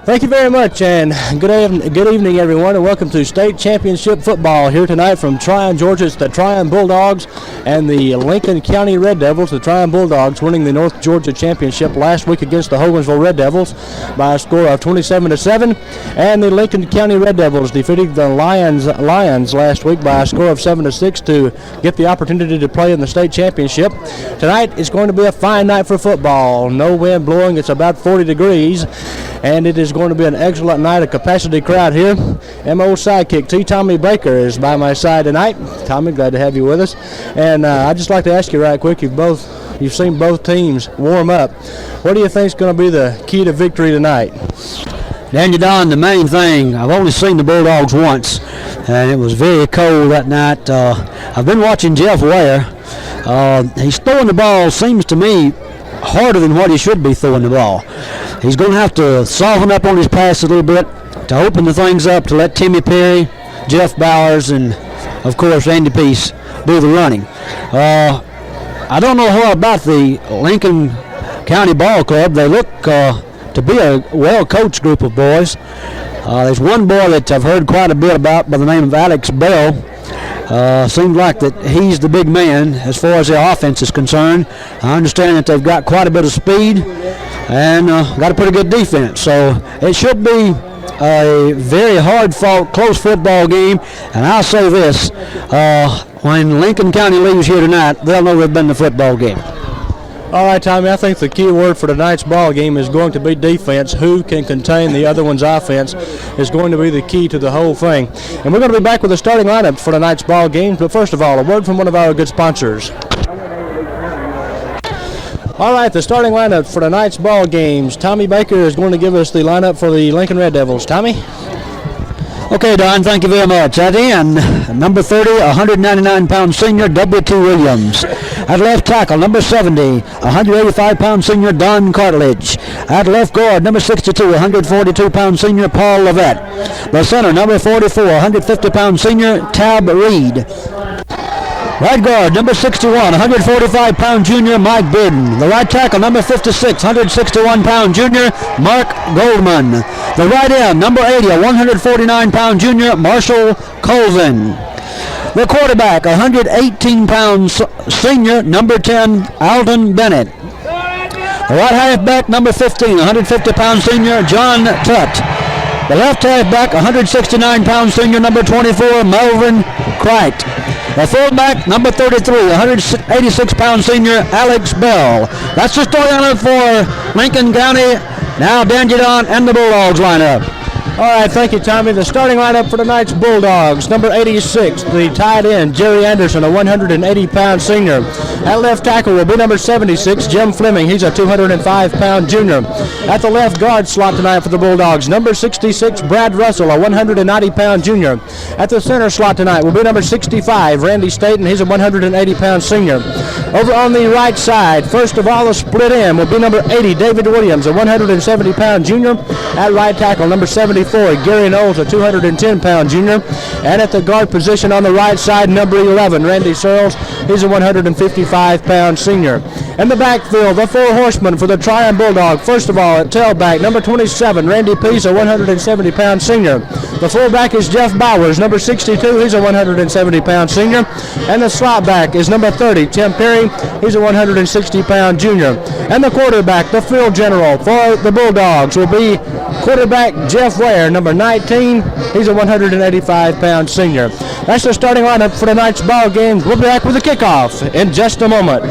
Thank you very much, and good evening, everyone, and welcome to state championship football here tonight from Trion, Georgia. It's the Trion Bulldogs and the Lincoln County Red Devils. The Trion Bulldogs winning the North Georgia Championship last week against the Hogansville Red Devils by a score of 27-7, and the Lincoln County Red Devils defeated the Lions last week by a score of 7-6 to get the opportunity to play in the state championship. Tonight is going to be a fine night for football. No wind blowing. It's about 40 degrees. And it is going to be an excellent night, a capacity crowd here. MO sidekick T. Tommy Baker is by my side tonight. Tommy, glad to have you with us. And I'd just like to ask you right quick, you've seen both teams warm up. What do you think is going to be the key to victory tonight? Daniel Don, the main thing, I've only seen the Bulldogs once, and it was very cold that night. I've been watching Jeff Ware. He's throwing the ball, seems to me, harder than what he should be throwing the ball. He's going to have to soften up on his pass a little bit to open the things up to let Timmy Perry, Jeff Bowers, and, of course, Andy Peace do the running. I don't know how about the Lincoln County Ball Club. They look to be a well-coached group of boys. There's one boy that I've heard quite a bit about by the name of Alex Bell. Seems like that he's the big man as far as the offense is concerned. I understand that they've got quite a bit of speed and got a pretty good defense. So it should be a very hard-fought, close football game. And I'll say this, when Lincoln County leaves here tonight, they'll know they've been to the football game. All right, Tommy, I think the key word for tonight's ball game is going to be defense. Who can contain the other one's offense is going to be the key to the whole thing. And we're going to be back with the starting lineup for tonight's ball game. But first of all, a word from one of our good sponsors. All right, the starting lineup for tonight's ball games. Tommy Baker is going to give us the lineup for the Lincoln Red Devils. Tommy? Okay, Don, thank you very much. At end, number 30, 199-pound senior, W.T. Williams. At left tackle, number 70, 185-pound senior, Don Cartledge. At left guard, number 62, 142-pound senior, Paul Levette. The center, number 44, 150-pound senior, Tab Reed. Right guard, number 61, 145-pound junior, Mike Bidden. The right tackle, number 56, 161-pound junior, Mark Goldman. The right end, number 80, a 149-pound junior, Marshall Colvin. The quarterback, 118-pound senior, number 10, Alden Bennett. The right halfback, number 15, 150-pound senior, John Tutt. The left halfback, 169-pound senior, number 24, Melvin Crite. The fullback, number 33, 186-pound senior, Alex Bell. That's the starting lineup for Lincoln County. Now Dan Jadon and the Bulldogs lineup. All right, thank you, Tommy. The starting lineup for tonight's Bulldogs, number 86, the tight end, Jerry Anderson, a 180-pound senior. At left tackle will be number 76, Jim Fleming. He's a 205-pound junior. At the left guard slot tonight for the Bulldogs, number 66, Brad Russell, a 190-pound junior. At the center slot tonight will be number 65, Randy Staten. He's a 180-pound senior. Over on the right side, first of all, the split end will be number 80, David Williams, a 170-pound junior. At right tackle, number 74, Gary Knowles, a 210-pound junior. And at the guard position on the right side, number 11, Randy Searles. He's a 155-pound senior. In the backfield, the four horsemen for the Trion Bulldog. First of all, at tailback, number 27, Randy Peace, a 170-pound senior. The fullback is Jeff Bowers, number 62. He's a 170-pound senior. And the slot back is number 30, Tim Perry. He's a 160-pound junior. And the quarterback, the field general for the Bulldogs, will be quarterback Jeff Ware, number 19. He's a 185-pound senior. That's the starting lineup for tonight's ball game. We'll be back with the kickoff in just a moment.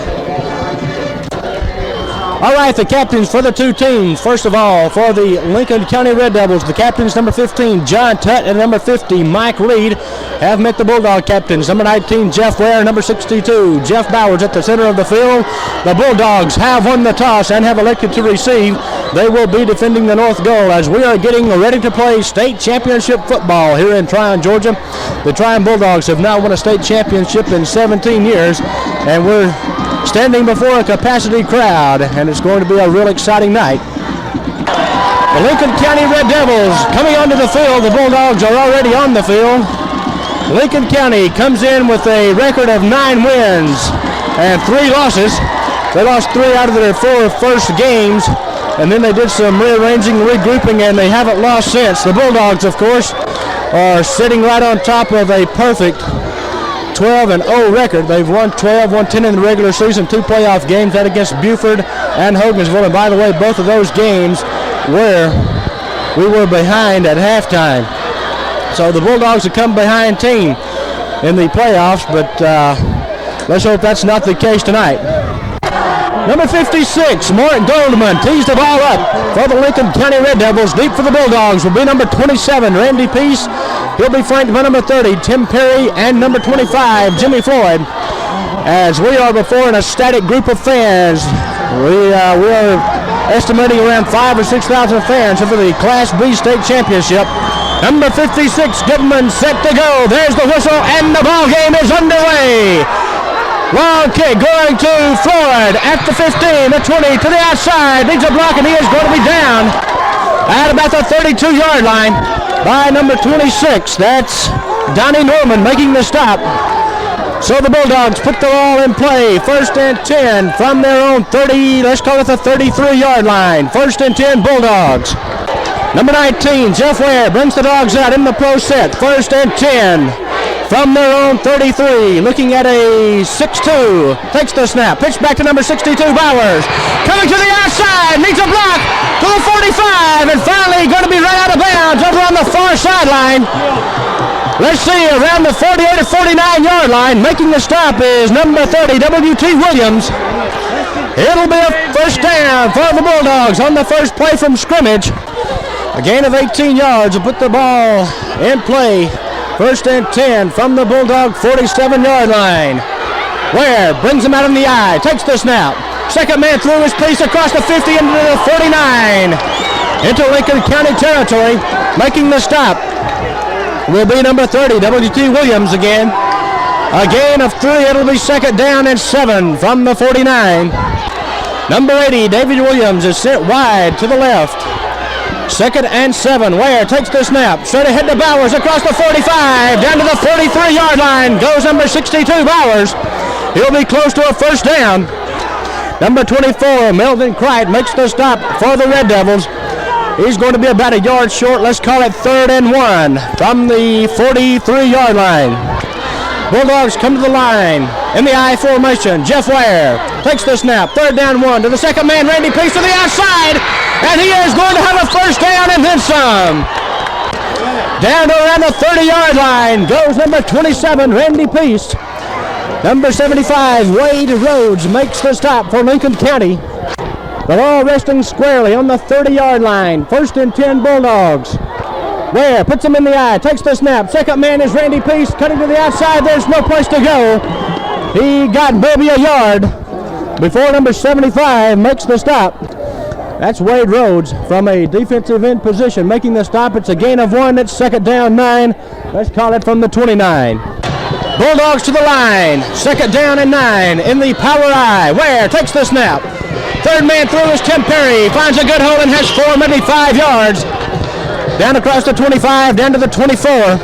All right, the captains for the two teams. First of all, for the Lincoln County Red Devils, the captains, number 15, John Tutt, and number 50, Mike Reed, have met the Bulldog captains. Number 19, Jeff Ware, number 62, Jeff Bowers at the center of the field. The Bulldogs have won the toss and have elected to receive. They will be defending the north goal as we are getting ready to play state championship football here in Trion, Georgia. The Trion Bulldogs have now won a state championship in 17 years, and we're standing before a capacity crowd, and it's going to be a real exciting night. The Lincoln County Red Devils coming onto the field. The Bulldogs are already on the field. Lincoln County comes in with a record of 9 wins and 3 losses. They lost 3 out of their 4 first games. and then they did some rearranging, regrouping, and they haven't lost since. The Bulldogs, of course, are sitting right on top of a perfect 12-0 record. They've won 12, won 10 in the regular season, 2 playoff games, that against Buford and Hogansville. And by the way, both of those games where we were behind at halftime. So the Bulldogs have come behind team in the playoffs, but let's hope that's not the case tonight. Number 56, Mark Goldman, tees the ball up for the Lincoln County Red Devils. Deep for the Bulldogs will be number 27, Randy Peace. He'll be flanked by number 30, Tim Perry, and number 25, Jimmy Floyd. As we are before an ecstatic group of fans, we are estimating around 5,000 or 6,000 fans for the Class B state championship. Number 56, Goodman, set to go. There's the whistle, and the ball game is underway. Long kick going to Floyd at the 15, the 20, to the outside. Needs a block, and he is going to be down at about the 32-yard line by number 26. That's Donnie Norman making the stop. So the Bulldogs put the ball in play. 1st and 10 from their own 30, let's call it the 33-yard line. 1st and 10 Bulldogs. Number 19, Jeff Ware brings the Dogs out in the pro set. 1st and 10 from their own 33. Looking at a 6-2. Takes the snap. Pitch back to number 62, Bowers. Coming to the outside. Needs a block to the 45. And finally going to be right out of bounds over on the far sideline. Let's see, around the 48 or 49-yard line. Making the stop is number 30, W.T. Williams. It'll be a first down for the Bulldogs on the first play from scrimmage. A gain of 18 yards will put the ball in play. 1st and 10 from the Bulldog 47-yard line. Ware brings him out in the eye, takes the snap. Second man through his piece across the 50 into the 49. Into Lincoln County territory. Making the stop will be number 30, W.T. Williams again. A gain of 3, it'll be 2nd down and 7 from the 49. Number 80, David Williams is sent wide to the left. 2nd and 7. Ware takes the snap. Straight ahead to Bowers across the 45. Down to the 43-yard line. Goes number 62, Bowers. He'll be close to a first down. Number 24, Melvin Cricht makes the stop for the Red Devils. He's going to be about a yard short. Let's call it 3rd and 1 from the 43-yard line. Bulldogs come to the line in the I formation. Jeff Ware takes the snap. 3rd down 1 to the second man, Randy Peace to the outside. And he is going to have a first down and then some. Down to around the 30-yard line goes number 27, Randy Peace. Number 75, Wade Rhodes makes the stop for Lincoln County. The ball resting squarely on the 30-yard line. 1st and 10 Bulldogs. Ware puts him in the eye, takes the snap. Second man is Randy Peace, cutting to the outside. There's no place to go. He got maybe a yard before number 75 makes the stop. That's Wade Rhodes from a defensive end position making the stop. It's a gain of 1. It's 2nd down 9. Let's call it from the 29. Bulldogs to the line. 2nd down and 9 in the power I. Ware takes the snap. 3rd man through is Tim Perry. Finds a good hole and has 4, maybe 5 yards. Down across the 25, down to the 24.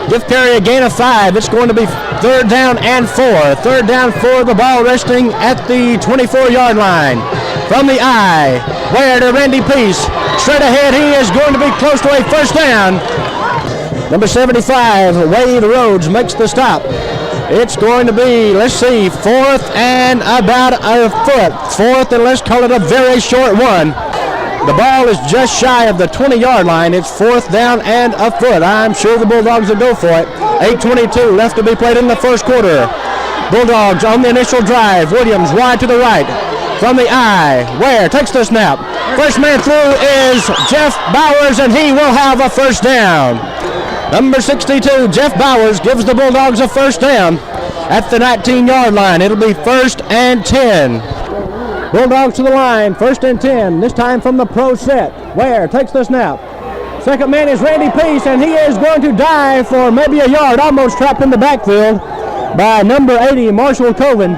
Give Perry a gain of 5. It's going to be 3rd down and 4. 3rd down 4. The ball resting at the 24-yard line. From the eye, Ware to Randy Peace. Straight ahead, he is going to be close to a first down. Number 75, Wade Rhodes makes the stop. It's going to be, let's see, 4th and about a foot. 4th, and let's call it a very short one. The ball is just shy of the 20-yard line. It's 4th down and a foot. I'm sure the Bulldogs will go for it. 8:22 left to be played in the first quarter. Bulldogs on the initial drive. Williams wide to the right. From the eye, Ware takes the snap. First man through is Jeff Bowers, and he will have a first down. Number 62, Jeff Bowers, gives the Bulldogs a first down at the 19-yard line. It'll be 1st and 10. Bulldogs to the line, 1st and 10, this time from the pro set. Ware takes the snap. Second man is Randy Peace, and he is going to dive for maybe a yard, almost trapped in the backfield by number 80, Marshall Coven.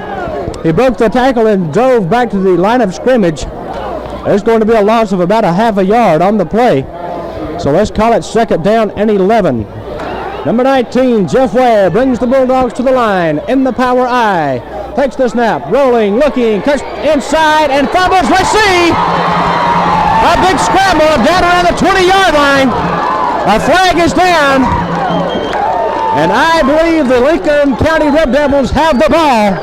He broke the tackle and drove back to the line of scrimmage. There's going to be a loss of about a half a yard on the play. So let's call it 2nd down and 11. Number 19, Jeff Ware, brings the Bulldogs to the line in the power I. takes the snap, rolling, looking, cuts inside, and fumbles. Let's see. A big scramble down around the 20-yard line. A flag is down. And I believe the Lincoln County Red Devils have the ball.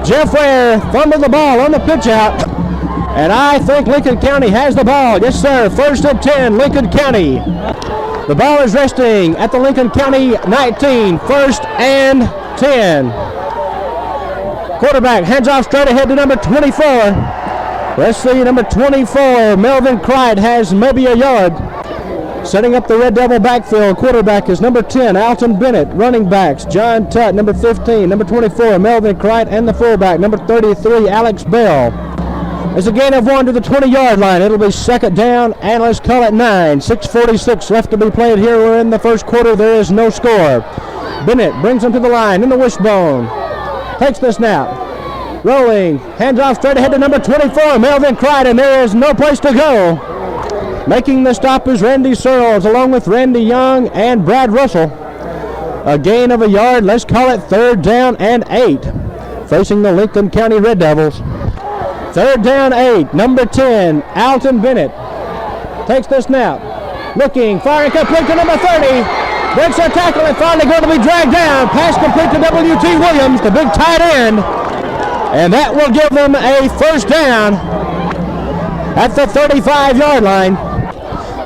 Jeff Ware fumbled the ball on the pitch out. And I think Lincoln County has the ball. Yes, sir. 1st and 10, Lincoln County. The ball is resting at the Lincoln County 19. 1st and 10. Quarterback hands off straight ahead to number 24. Let's see, number 24, Melvin Cright, has maybe a yard. Setting up the Red Devil backfield, quarterback is number 10, Alton Bennett. Running backs, John Tutt, number 15, number 24, Melvin Cright, and the fullback, number 33, Alex Bell. It's a gain of 1 to the 20-yard line. It'll be 2nd down, and let's call it 9. 6:46 left to be played here. We're in the first quarter. There is no score. Bennett brings him to the line in the wishbone. Takes the snap. Rolling, hands off straight ahead to number 24, Melvin Cright, and there is no place to go. Making the stop is Randy Searles, along with Randy Young and Brad Russell. A gain of a yard. Let's call it 3rd down and 8. Facing the Lincoln County Red Devils. 3rd down, 8. Number 10, Alton Bennett. Takes the snap. Looking, firing complete to number 30. Breaks their tackle and finally going to be dragged down. Pass complete to W.T. Williams, the big tight end. And that will give them a 1st down at the 35-yard line.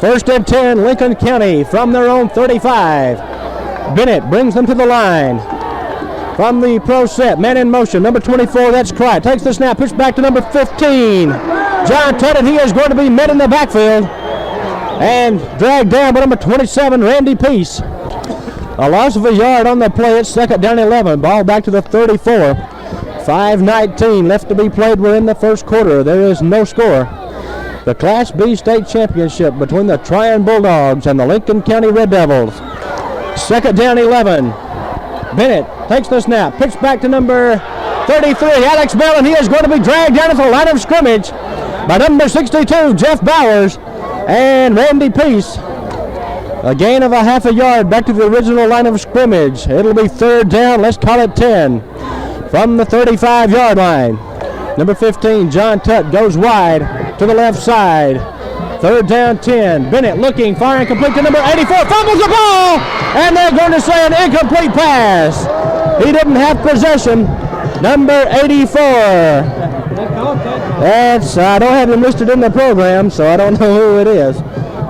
1st and 10, Lincoln County from their own 35. Bennett brings them to the line. From the pro set, man in motion, number 24, that's Cright. Takes the snap, pushed back to number 15. John Tutt, he is going to be met in the backfield and dragged down by number 27, Randy Peace. A loss of a yard on the play. It's 2nd down 11. Ball back to the 34. 5:19 left to be played. We're in the first quarter. There is no score. The Class B state championship between the Trion Bulldogs and the Lincoln County Red Devils. 2nd down 11. Bennett takes the snap, picks back to number 33, Alex Bell, and he is going to be dragged down to the line of scrimmage by number 62, Jeff Bowers, and Randy Peace. A gain of a half a yard back to the original line of scrimmage. It'll be 3rd down, let's call it 10, from the 35-yard line. Number 15, John Tutt, goes wide to the left side. 3rd down 10. Bennett looking, firing complete to number 84. Fumbles the ball, and they're going to say an incomplete pass. He didn't have possession. Number 84. I don't have him listed in the program, so I don't know who it is.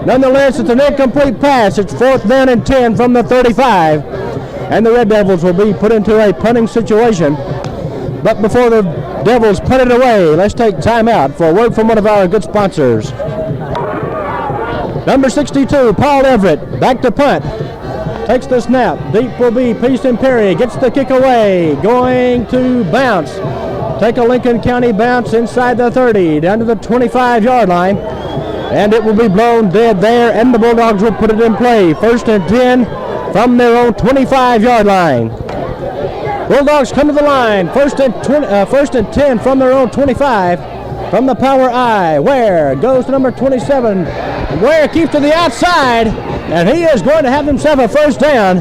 Nonetheless, it's an incomplete pass. It's 4th down and 10 from the 35. And the Red Devils will be put into a punting situation. But before the Devils put it away, let's take time out for a word from one of our good sponsors. Number 62, Paul Everett, back to punt. Takes the snap. Deep will be Peace and Perry. Gets the kick away. Going to bounce. Take a Lincoln County bounce inside the 30, down to the 25-yard line. And it will be blown dead there, and the Bulldogs will put it in play. 1st and 10 from their own 25-yard line. Bulldogs come to the line. 1st and 10 from their own 25. From the power I, Ware goes to number 27. Ware keeps to the outside, and he is going to have himself a 1st down.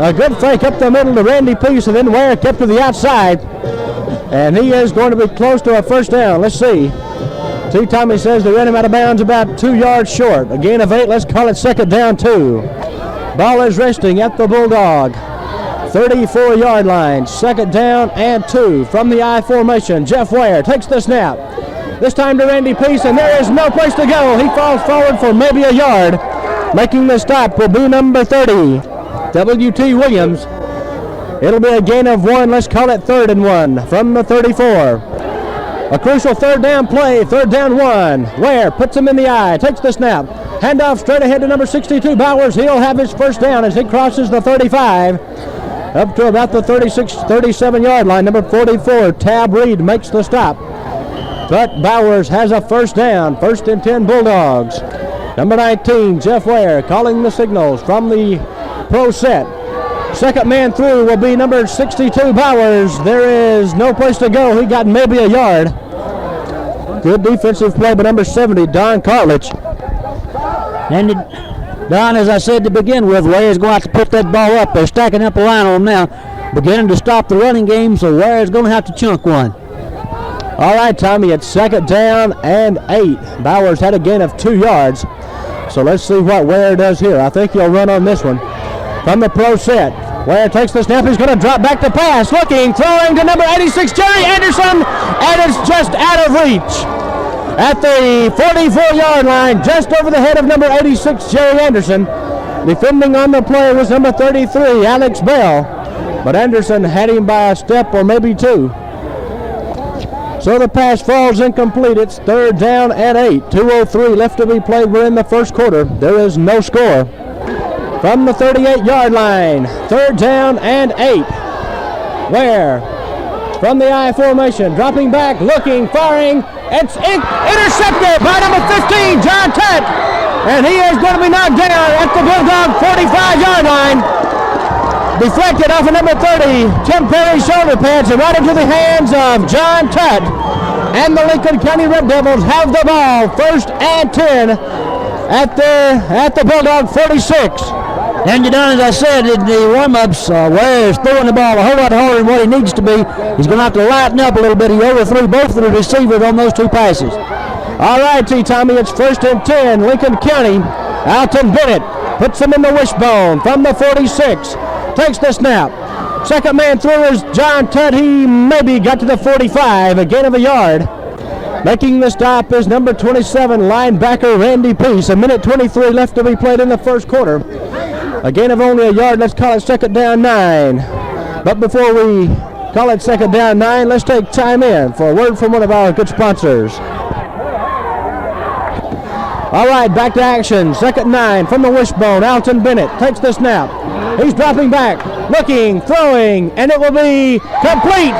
A good fake up the middle to Randy Peace, and then Ware kept to the outside, and he is going to be close to a 1st down. Let's see. T. Tommy says they ran him out of bounds about 2 yards short. A gain of 8. Let's call it 2nd down 2. Ball is resting at the Bulldog 34-yard line. 2nd down and 2 from the I formation. Jeff Ware takes the snap. This time to Randy Peace, and there is no place to go. He falls forward for maybe a yard. Making the stop will be number 30, W.T. Williams. It'll be a gain of 1. Let's call it 3rd and 1 from the 34. A crucial 3rd down play, 3rd down 1. Ware puts him in the eye, takes the snap. Handoff straight ahead to number 62, Bowers. He'll have his 1st down as he crosses the 35. Up to about the 36, 37-yard line. Number 44, Tab Reed, makes the stop. But Bowers has a 1st down. 1st and 10 Bulldogs. Number 19, Jeff Ware, calling the signals from the pro set. 2nd man through will be number 62, Bowers. There is no place to go. He got maybe a yard. Good defensive play by number 70, Don Cartledge. And Don, as I said to begin with, Ware is going to have to put that ball up. They're stacking up a line on him now. beginning to stop the running game, so Ware's going to have to chunk one. All right, Tommy, it's 2nd down and 8. Bowers had a gain of 2 yards. So let's see what Ware does here. I think he'll run on this one. From the pro set, Ware takes the snap. He's going to drop back to pass. Looking, throwing to number 86, Jerry Anderson, and it's just out of reach. At the 44-yard line, just over the head of number 86, Jerry Anderson. Defending on the play was number 33, Alex Bell. But Anderson had him by a step or maybe 2. So the pass falls incomplete. It's 3rd down and 8. 2:03 left to be played. We're in the first quarter. There is no score. From the 38-yard line, 3rd down and 8. Ware from the I formation, dropping back, looking, firing. It's intercepted by number 15, John Tutt. And he is going to be knocked down at the Bulldog 45-yard line. Deflected off of number 30, Tim Perry's shoulder pads, and right into the hands of John Tutt. And the Lincoln County Red Devils have the ball, 1st and 10 at the Bulldog 46. And as I said in the warm-ups, Ware is throwing the ball a whole lot harder than what he needs to be. He's going to have to lighten up a little bit. He overthrew both of the receivers on those 2 passes. All right, Tommy, it's 1st and 10, Lincoln County. Alton Bennett puts him in the wishbone from the 46. Takes the snap. Second man through is John Tutt. He maybe got to the 45, a gain of a yard. Making the stop is number 27, linebacker Randy Peace. 1:23 left to be played in the first quarter. A gain of only a yard. Let's call it 2nd down 9. But before we call it 2nd down 9, let's take time in for a word from one of our good sponsors. All right, back to action. 2nd 9 from the wishbone. Alton Bennett takes the snap. He's dropping back, looking, throwing, and it will be complete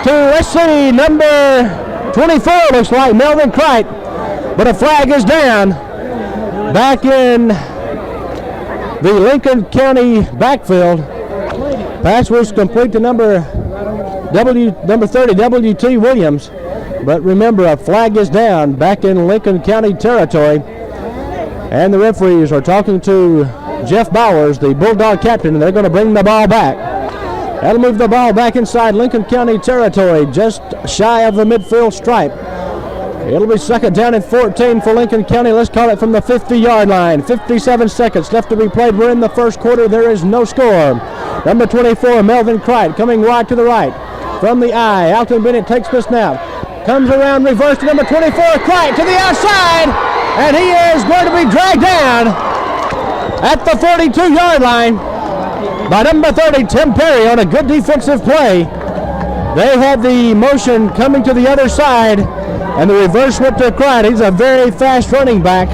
to, let's see, number 24, looks like Melvin Cright. But a flag is down back in the Lincoln County backfield. Pass was complete to number 30, W.T. Williams. But remember, a flag is down back in Lincoln County territory. And the referees are talking to Jeff Bowers, the Bulldog captain, and they're going to bring the ball back. That'll move the ball back inside Lincoln County territory, just shy of the midfield stripe. It'll be 2nd down and 14 for Lincoln County. Let's call it from the 50-yard line. 57 seconds left to be played. We're in the first quarter. There is no score. Number 24, Melvin Cright, coming wide to the right. From the I, Alton Bennett takes the snap. Comes around, reverse to number 24, Cright to the outside. And he is going to be dragged down at the 42-yard line by number 30, Tim Perry, on a good defensive play. They had the motion coming to the other side, and the reverse went to Cright. He's a very fast running back.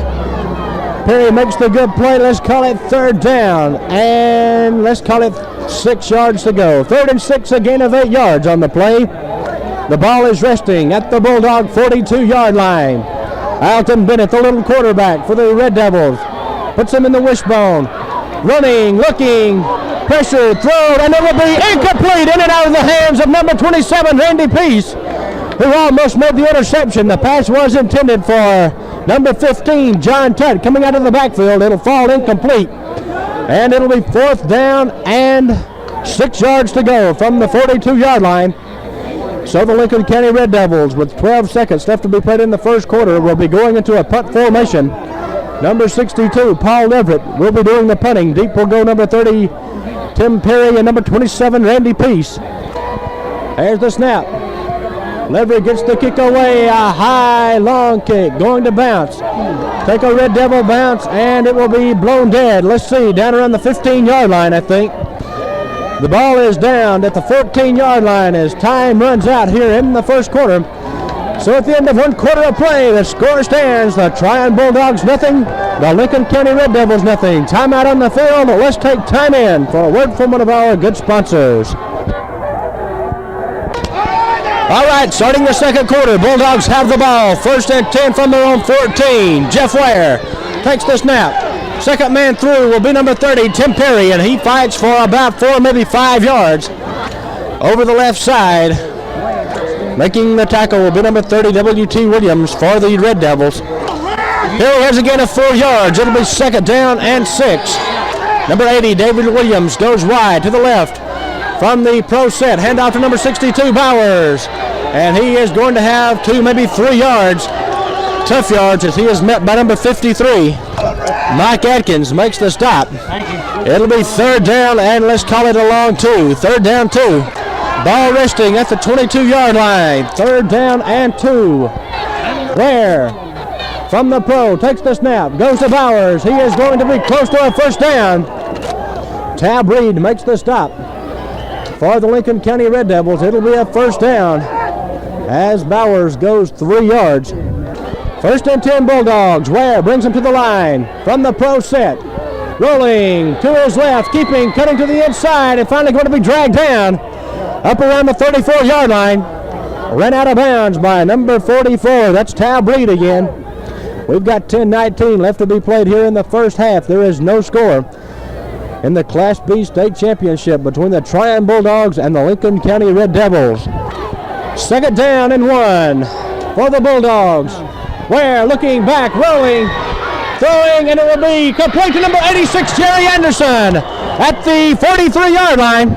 Perry makes the good play. Let's call it 3rd down, and let's call it 6 yards to go. 3rd and 6, a gain of 8 yards on the play. The ball is resting at the Bulldog 42-yard line. Alton Bennett, the little quarterback for the Red Devils, puts him in the wishbone. Running, looking, pressure, throw, and it will be incomplete, in and out of the hands of number 27, Randy Peace, who almost made the interception. The pass was intended for number 15, John Tutt, coming out of the backfield. It'll fall incomplete, and it'll be 4th down and 6 yards to go from the 42-yard line. So the Lincoln County Red Devils, with 12 seconds left to be played in the first quarter, will be going into a punt formation. Number 62, Paul Everett, will be doing the punting. Deep will go number 30, Tim Perry, and number 27, Randy Peace. There's the snap. Leverett gets the kick away, a high, long kick, going to bounce. Take a Red Devil bounce, and it will be blown dead. Let's see, down around the 15-yard line, I think. The ball is down at the 14-yard line as time runs out here in the first quarter. So at the end of 1 quarter of play, the score stands: the Trion Bulldogs nothing, the Lincoln County Red Devils nothing. Timeout on the field. Let's take time in for a word from one of our good sponsors. All right, starting the second quarter, Bulldogs have the ball. 1st and 10 from their own 14. Jeff Ware takes the snap. Second man through will be number 30, Tim Perry, and he fights for about 4, maybe 5 yards over the left side. Making the tackle will be number 30, W.T. Williams, for the Red Devils. Perry has a gain of 4 yards. It'll be 2nd down and 6. Number 80, David Williams, goes wide to the left. from the pro set. Handoff to number 62, Bowers. And he is going to have 2, maybe 3 yards. Tough yards as he is met by number 53. Mike Atkins makes the stop. It'll be 3rd down, and let's call it a long 2. 3rd down 2. Ball resting at the 22-yard line. 3rd down and 2. Ware from the pro takes the snap, goes to Bowers. He is going to be close to a 1st down. Tab Reed makes the stop for the Lincoln County Red Devils. It'll be a 1st down as Bowers goes 3 yards. 1st and 10 Bulldogs. Ware brings him to the line from the pro set. Rolling to his left, cutting to the inside, and finally going to be dragged down up around the 34-yard line. Ran out of bounds by number 44. That's Tab Reed again. We've got 10:19 left to be played here in the first half. There is no score in the Class B state championship between the Trion Bulldogs and the Lincoln County Red Devils. 2nd down and 1 for the Bulldogs. Ware looking back, rolling, throwing, and it will be complete to number 86, Jerry Anderson, at the 43-yard line.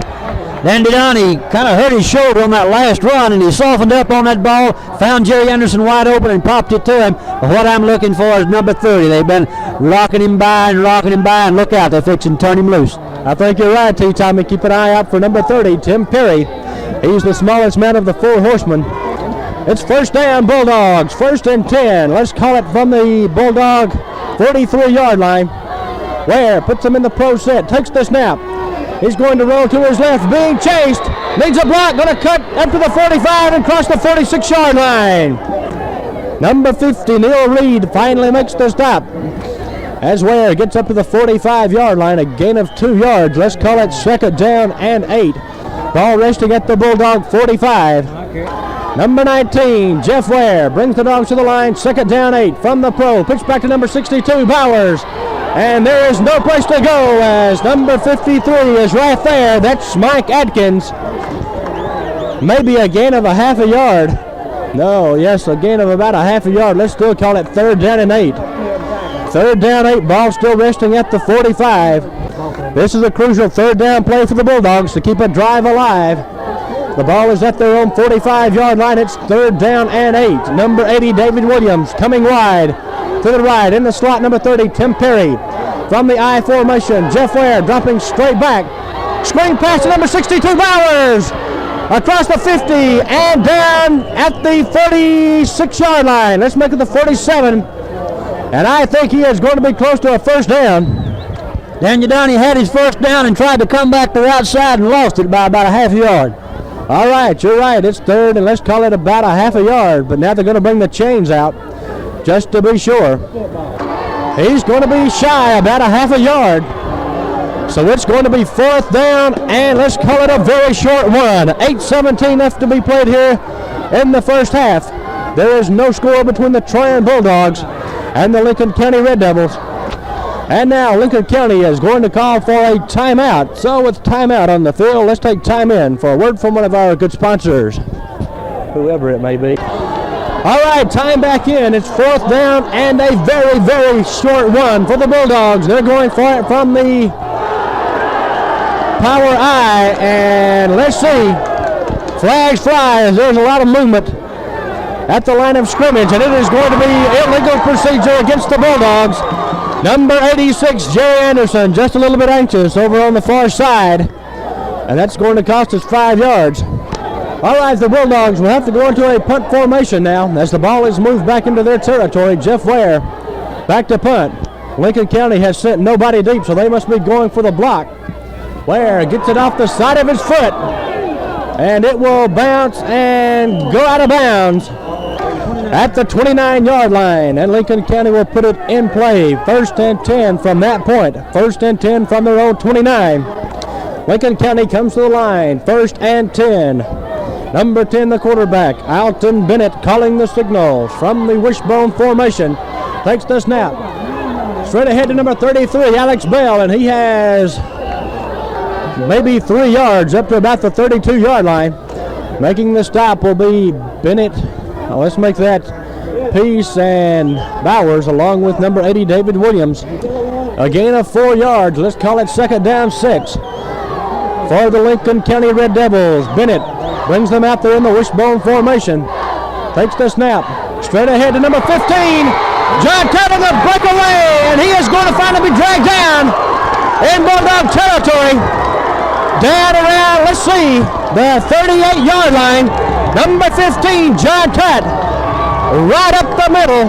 Dandy Donnie kind of hurt his shoulder on that last run, and he softened up on that ball, found Jerry Anderson wide open, and popped it to him. But what I'm looking for is number 30. They've been rocking him by, and look out, they're fixing to turn him loose. I think you're right, T-Tommy. Keep an eye out for number 30, Tim Perry. He's the smallest man of the 4 horsemen. It's 1st down, Bulldogs. 1st and 10. Let's call it from the Bulldog 43-yard line. Ware puts him in the pro set, takes the snap. He's going to roll to his left, being chased. Needs a block, going to cut up to the 45 and cross the 46-yard line. Number 50, Neil Reed, finally makes the stop. As Ware gets up to the 45-yard line, a gain of 2 yards. Let's call it 2nd down and 8. Ball resting at the Bulldog 45. Number 19, Jeff Ware brings the Dogs to the line. 2nd down 8 from the pro. Pitch back to number 62, Bowers. And there is no place to go as number 53 is right there. That's Mike Atkins. Maybe a gain of a half a yard. No, yes, a gain of about a half a yard. Let's still call it 3rd down and 8. 3rd down 8, ball still resting at the 45. This is a crucial 3rd down play for the Bulldogs to keep a drive alive. The ball is at their own 45-yard line. It's 3rd down and 8. Number 80, David Williams, coming wide to the right. In the slot, number 30, Tim Perry. From the I formation, Jeff Ware dropping straight back. Screen pass to number 62, Bowers. Across the 50 and down at the 46-yard line. Let's make it the 47. And I think he is going to be close to a 1st down. Daniel Downey had his 1st down and tried to come back to the outside and lost it by about a half a yard. All right, you're right. It's 3rd, and let's call it about a half a yard. But now they're going to bring the chains out just to be sure. He's going to be shy about a half a yard. So it's going to be 4th down, and let's call it a very short one. 8:17 left to be played here in the first half. There is no score between the Trion Bulldogs and the Lincoln County Red Devils. And now Lincoln County is going to call for a timeout. So with timeout on the field, let's take time in for a word from one of our good sponsors, whoever it may be. All right, time back in. It's 4th down and a very, very short one for the Bulldogs. They're going for it from the power I, and let's see. Flags fly as there's a lot of movement at the line of scrimmage, and it is going to be illegal procedure against the Bulldogs. Number 86, Jerry Anderson, just a little bit anxious over on the far side, and that's going to cost us 5 yards. All right, the Bulldogs will have to go into a punt formation now as the ball is moved back into their territory. Jeff Ware back to punt. Lincoln County has sent nobody deep, so they must be going for the block. Ware gets it off the side of his foot, and it will bounce and go out of bounds at the 29-yard line, and Lincoln County will put it in play. 1st and 10 from that point. 1st and 10 from their own 29. Lincoln County comes to the line. 1st and 10. Number 10, the quarterback, Alton Bennett, calling the signals from the wishbone formation. Takes the snap. Straight ahead to number 33, Alex Bell, and he has maybe 3 yards up to about the 32-yard line. Making the stop will be Bennett. Now let's make that Peace and Bowers along with number 80, David Williams. A gain of 4 yards. Let's call it 2nd down 6. for the Lincoln County Red Devils. Bennett brings them out there in the wishbone formation. Takes the snap. Straight ahead to number 15. John Tutt on the breakaway, and he is going to finally be dragged down in Bulldog territory. Down around, let's see, the 38-yard line. Number 15, John Tutt, right up the middle.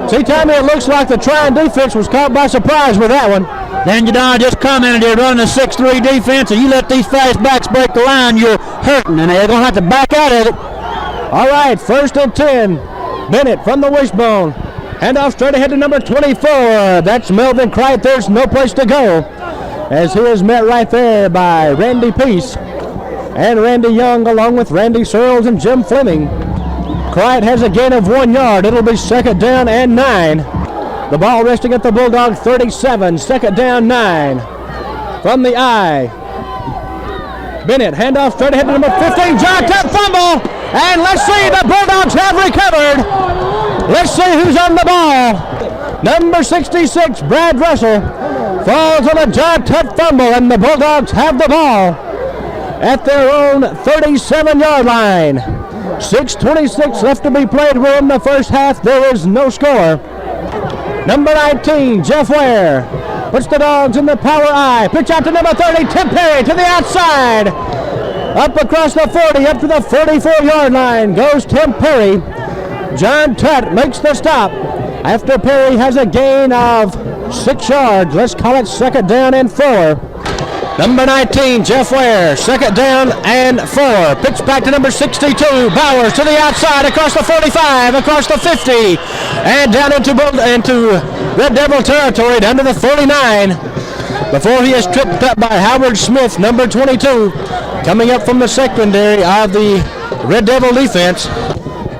See, Tommy, it looks like the Trion defense was caught by surprise with that one. Dan Jadon just commented they're running a 6-3 defense, and you let these fast backs break the line, you're hurting, and they're going to have to back out of it. All right, 1st and 10. Bennett from the wishbone. Handoff straight ahead to number 24. That's Melvin Cright. There's no place to go, as he is met right there by Randy Peace and Randy Young, along with Randy Searles and Jim Fleming. Cright has a gain of 1 yard. It'll be 2nd down and 9. The ball resting at the Bulldog 37. 2nd down, 9. From the I. Bennett, handoff straight ahead to number 15. John Tutt fumble. And let's see, the Bulldogs have recovered. Let's see who's on the ball. Number 66, Brad Russell, falls on a John Tutt fumble, and the Bulldogs have the ball at their own 37-yard line. 6:26 left to be played. We're in the first half. There is no score. Number 19, Jeff Ware, puts the Dogs in the power I. Pitch out to number 30, Tim Perry, to the outside. Up across the 40, up to the 44-yard line goes Tim Perry. John Tutt makes the stop after Perry has a gain of 6 yards. Let's call it 2nd down and 4. Number 19, Jeff Ware, 2nd down and 4. Pitch back to number 62, Bowers, to the outside, across the 45, across the 50, and down into Red Devil territory, down to the 49, before he is tripped up by Howard Smith, number 22, coming up from the secondary of the Red Devil defense.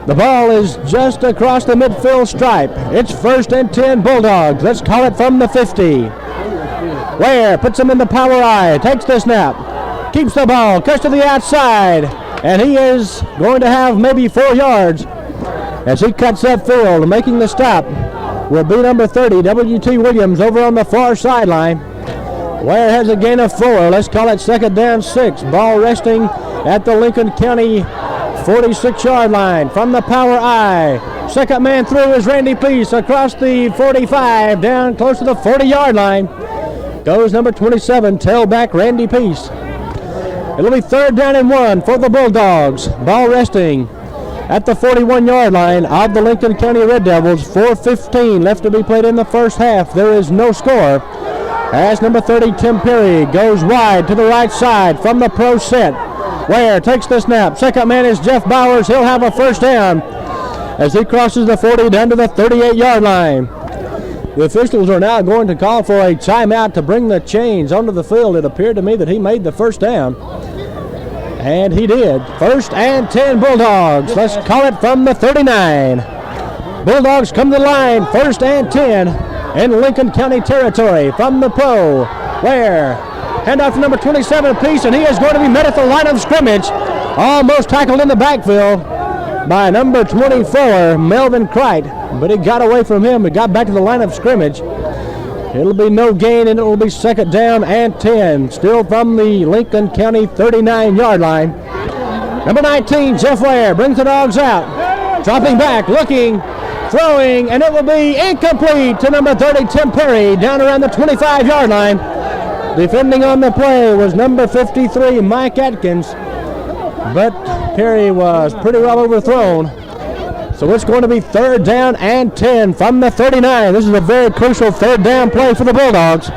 The ball is just across the midfield stripe. It's 1st and 10 Bulldogs. Let's call it from the 50. Ware puts him in the power I, takes the snap, keeps the ball, cuts to the outside, and he is going to have maybe 4 yards as he cuts up field. Making the stop will be number 30, W.T. Williams, over on the far sideline. Ware has a gain of 4. Let's call it 2nd down 6. Ball resting at the Lincoln County 46-yard line from the power I. Second man through is Randy Peace across the 45, down close to the 40-yard line. Goes number 27, tailback Randy Peace. It'll be 3rd down and 1 for the Bulldogs. Ball resting at the 41-yard line of the Lincoln County Red Devils. 4:15 left to be played in the first half. There is no score, as number 30, Tim Perry, goes wide to the right side from the pro set. Ware takes the snap. Second man is Jeff Bowers. He'll have a 1st down as he crosses the 40 down to the 38-yard line. The officials are now going to call for a timeout to bring the chains onto the field. It appeared to me that he made the 1st down, and he did. 1st and 10 Bulldogs. Let's call it from the 39. Bulldogs come to the line, 1st and 10 in Lincoln County territory from the pro. Ware, handoff to number 27 Peace, and he is going to be met at the line of scrimmage. Almost tackled in the backfield by number 24, Melvin Cright, but he got away from him. He got back to the line of scrimmage. It'll be no gain, and it will be 2nd down and 10, still from the Lincoln County 39-yard line. Number 19, Jeff Ware, brings the Dogs out, dropping back, looking, throwing, and it will be incomplete to number 30, Tim Perry, down around the 25-yard line. Defending on the play was number 53, Mike Atkins, but Perry was pretty well overthrown. So it's going to be 3rd down and 10 from the 39. This is a very crucial 3rd down play for the Bulldogs.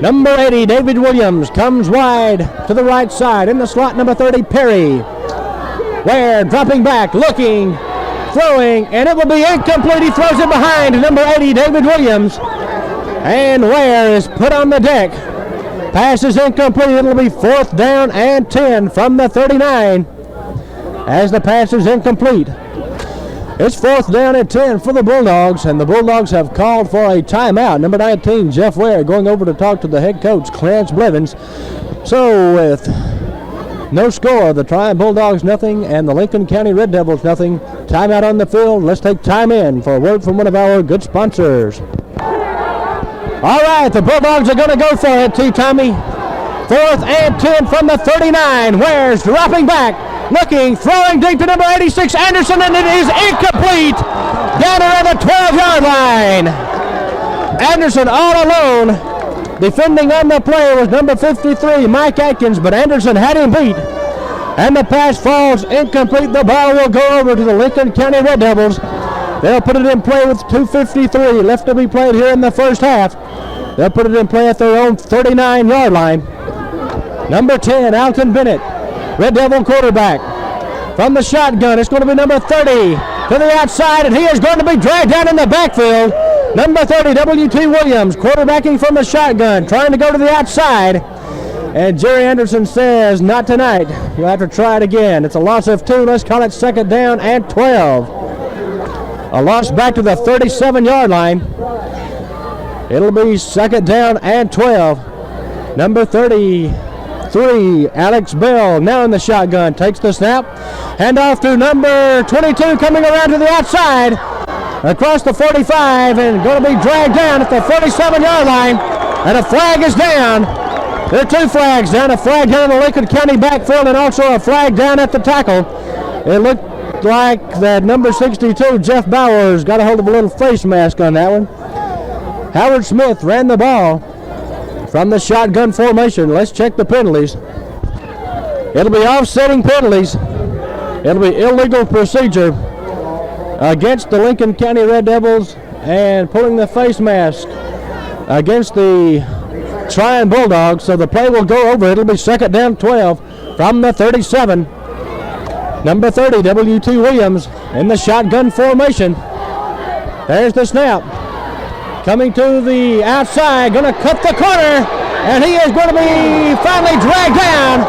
Number 80, David Williams, comes wide to the right side. In the slot, number 30, Perry. Ware dropping back, looking, throwing, and it will be incomplete. He throws it behind number 80, David Williams. And Ware is put on the deck. Pass is incomplete. It'll be 4th down and 10 from the 39 as the pass is incomplete. It's 4th down and 10 for the Bulldogs, and the Bulldogs have called for a timeout. Number 19, Jeff Ware, going over to talk to the head coach, Clarence Blevins. So with no score, the Trion Bulldogs nothing and the Lincoln County Red Devils nothing. Timeout on the field. Let's take time in for a word from one of our good sponsors. All right, the Bulldogs are going to go for it, Tommy. 4th and 10 from the 39. Ware's dropping back, looking, throwing deep to number 86, Anderson, and it is incomplete. Down around the 12-yard line. Anderson all alone. Defending on the play was number 53, Mike Atkins, but Anderson had him beat. And the pass falls incomplete. The ball will go over to the Lincoln County Red Devils. They'll put it in play with 2:53 left to be played here in the first half. They'll put it in play at their own 39-yard line. Number 10, Alton Bennett, Red Devil quarterback. From the shotgun, it's going to be number 30 to the outside, and he is going to be dragged down in the backfield. Number 30, W.T. Williams, quarterbacking from the shotgun, trying to go to the outside. And Jerry Anderson says, not tonight. You'll have to try it again. It's a loss of 2. Let's call it 2nd down and 12. A loss back to the 37-yard line. It'll be 2nd down and 12. Number 33, Alex Bell, now in the shotgun, takes the snap. Hand off to number 22, coming around to the outside. Across the 45 and going to be dragged down at the 47-yard line. And a flag is down. There are 2 flags down. A flag down in the Lincoln County backfield and also a flag down at the tackle. It looked like that number 62, Jeff Bowers, got a hold of a little face mask on that one. Howard Smith ran the ball from the shotgun formation. Let's check the penalties. It'll be offsetting penalties. It'll be illegal procedure against the Lincoln County Red Devils and pulling the face mask against the Trion Bulldogs. So the play will go over. It'll be 2nd down 12 from the 37. Number 30, W.T. Williams in the shotgun formation. There's the snap. Coming to the outside, going to cut the corner, and he is going to be finally dragged down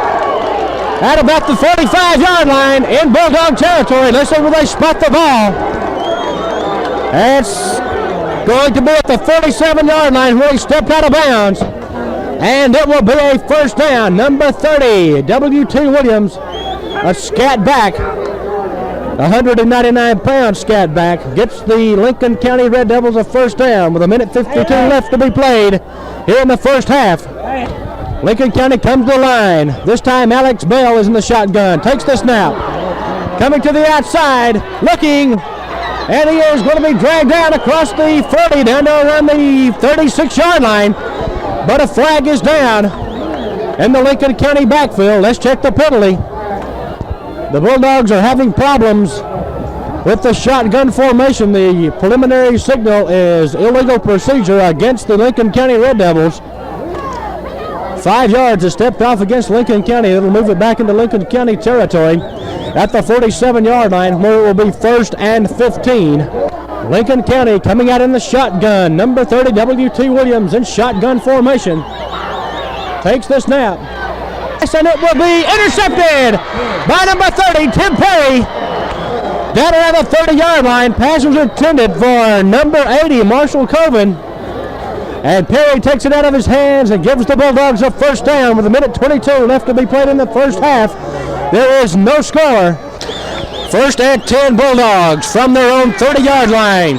at about the 45-yard line in Bulldog territory. Let's see where they spot the ball. It's going to be at the 47-yard line where he stepped out of bounds. And it will be a 1st down. Number 30, W.T. Williams, a scat back, 199-pound scat back, gets the Lincoln County Red Devils a 1st down with 1:52 left to be played here in the first half. Lincoln County comes to the line. This time Alex Bell is in the shotgun, takes the snap. Coming to the outside, looking, and he is going to be dragged down across the 40 down to around the 36-yard line. But a flag is down in the Lincoln County backfield. Let's check the penalty. The Bulldogs are having problems with the shotgun formation. The preliminary signal is illegal procedure against the Lincoln County Red Devils. 5 yards is stepped off against Lincoln County. It'll move it back into Lincoln County territory at the 47-yard line where it will be 1st and 15. Lincoln County coming out in the shotgun. Number 30, W.T. Williams in shotgun formation. Takes the snap. And it will be intercepted by number 30, Tim Perry. Down around the 30-yard line. Pass was intended for number 80, Marshall Coven. And Perry takes it out of his hands and gives the Bulldogs a 1st down with 1:22 left to be played in the first half. There is no score. 1st and 10 Bulldogs from their own 30-yard line.